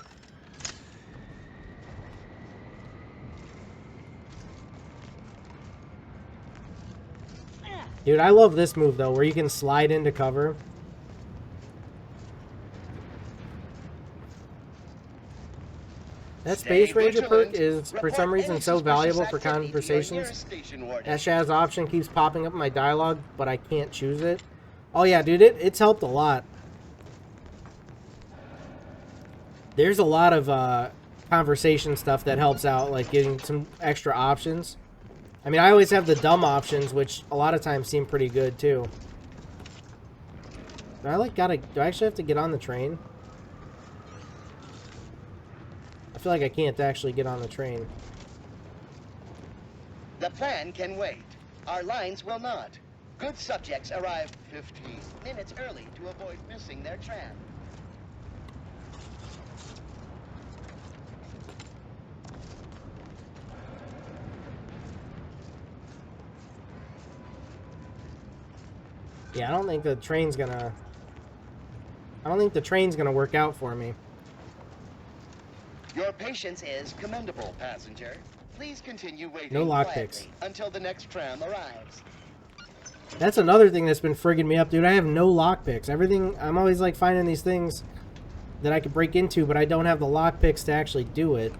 Dude, I love this move, though, where you can slide into cover. That Space Ranger perk is, for some reason, so valuable for conversations. That Shaz option keeps popping up in my dialogue, but I can't choose it. Oh, yeah, dude, it's helped a lot. There's a lot of conversation stuff that helps out, like getting some extra options. I mean, I always have the dumb options, which a lot of times seem pretty good, too. Do I actually have to get on the train? I feel like I can't actually get on the train. The plan can wait. Our lines will not. Good subjects arrive 15 minutes early to avoid missing their tram. Yeah, I don't think the train's gonna work out for me. Your patience is commendable, passenger. Please continue waiting No lockpicks. quietly until the next tram arrives. That's another thing that's been frigging me up, dude. I have no lockpicks. Everything, I'm always like finding these things that I could break into, but I don't have the lockpicks to actually do it. It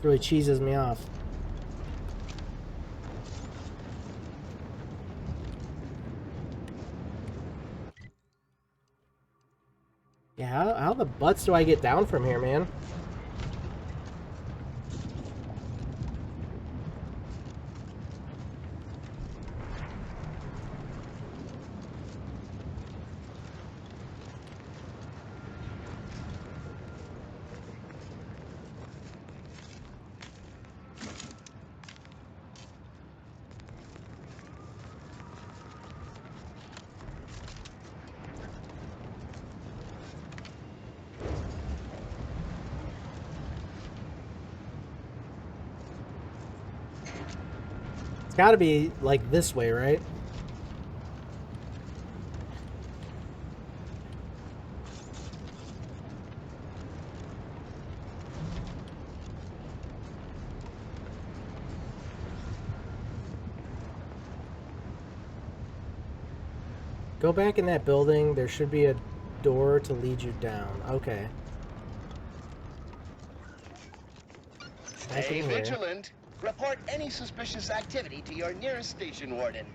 really cheeses me off. Yeah, how the butts do I get down from here, man? Gotta be, like, this way, right? Go back in that building. There should be a door to lead you down. Okay. Stay vigilant. Report any suspicious activity to your nearest station warden.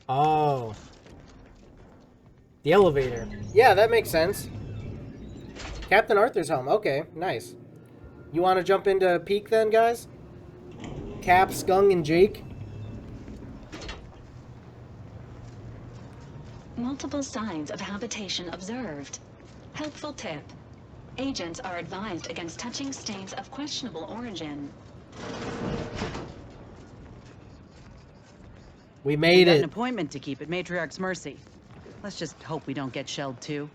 Oh. The elevator. Yeah, that makes sense. Captain Arthur's home. Okay, nice. You want to jump into Peak then, guys? Cap, Skung, and Jake? Multiple signs of habitation observed. Helpful tip. Agents are advised against touching stains of questionable origin. We made it. An appointment to keep at Matriarch's Mercy. Let's just hope we don't get shelled too.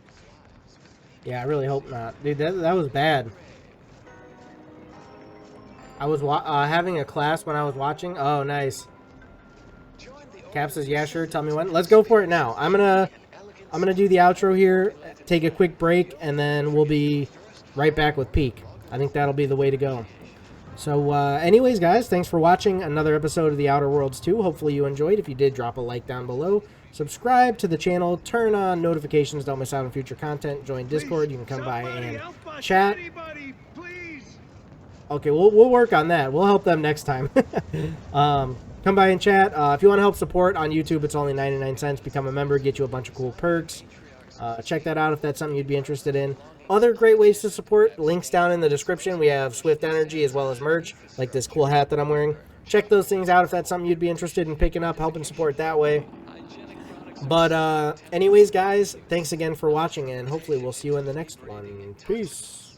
Yeah, I really hope not. Dude, that was bad. I was having a class when I was watching. Oh, nice. Cap says, yeah, sure, tell me when. Let's go for it now. I'm gonna do the outro here, take a quick break, and then we'll be right back with Peak. I think that'll be the way to go. So, anyways, guys, thanks for watching another episode of The Outer Worlds 2. Hopefully you enjoyed. If you did, drop a like down below. Subscribe to the channel. Turn on notifications. Don't miss out on future content. Join Discord. You can come by and chat. Okay, we'll work on that. We'll help them next time. Come by and chat. If you want to help support on YouTube, it's only 99 cents. Become a member, get you a bunch of cool perks. Check that out if that's something you'd be interested in. Other great ways to support, links down in the description. We have Swift Energy as well as merch, like this cool hat that I'm wearing. Check those things out if that's something you'd be interested in picking up, helping support that way. But anyways, guys, thanks again for watching, and hopefully we'll see you in the next one. Peace.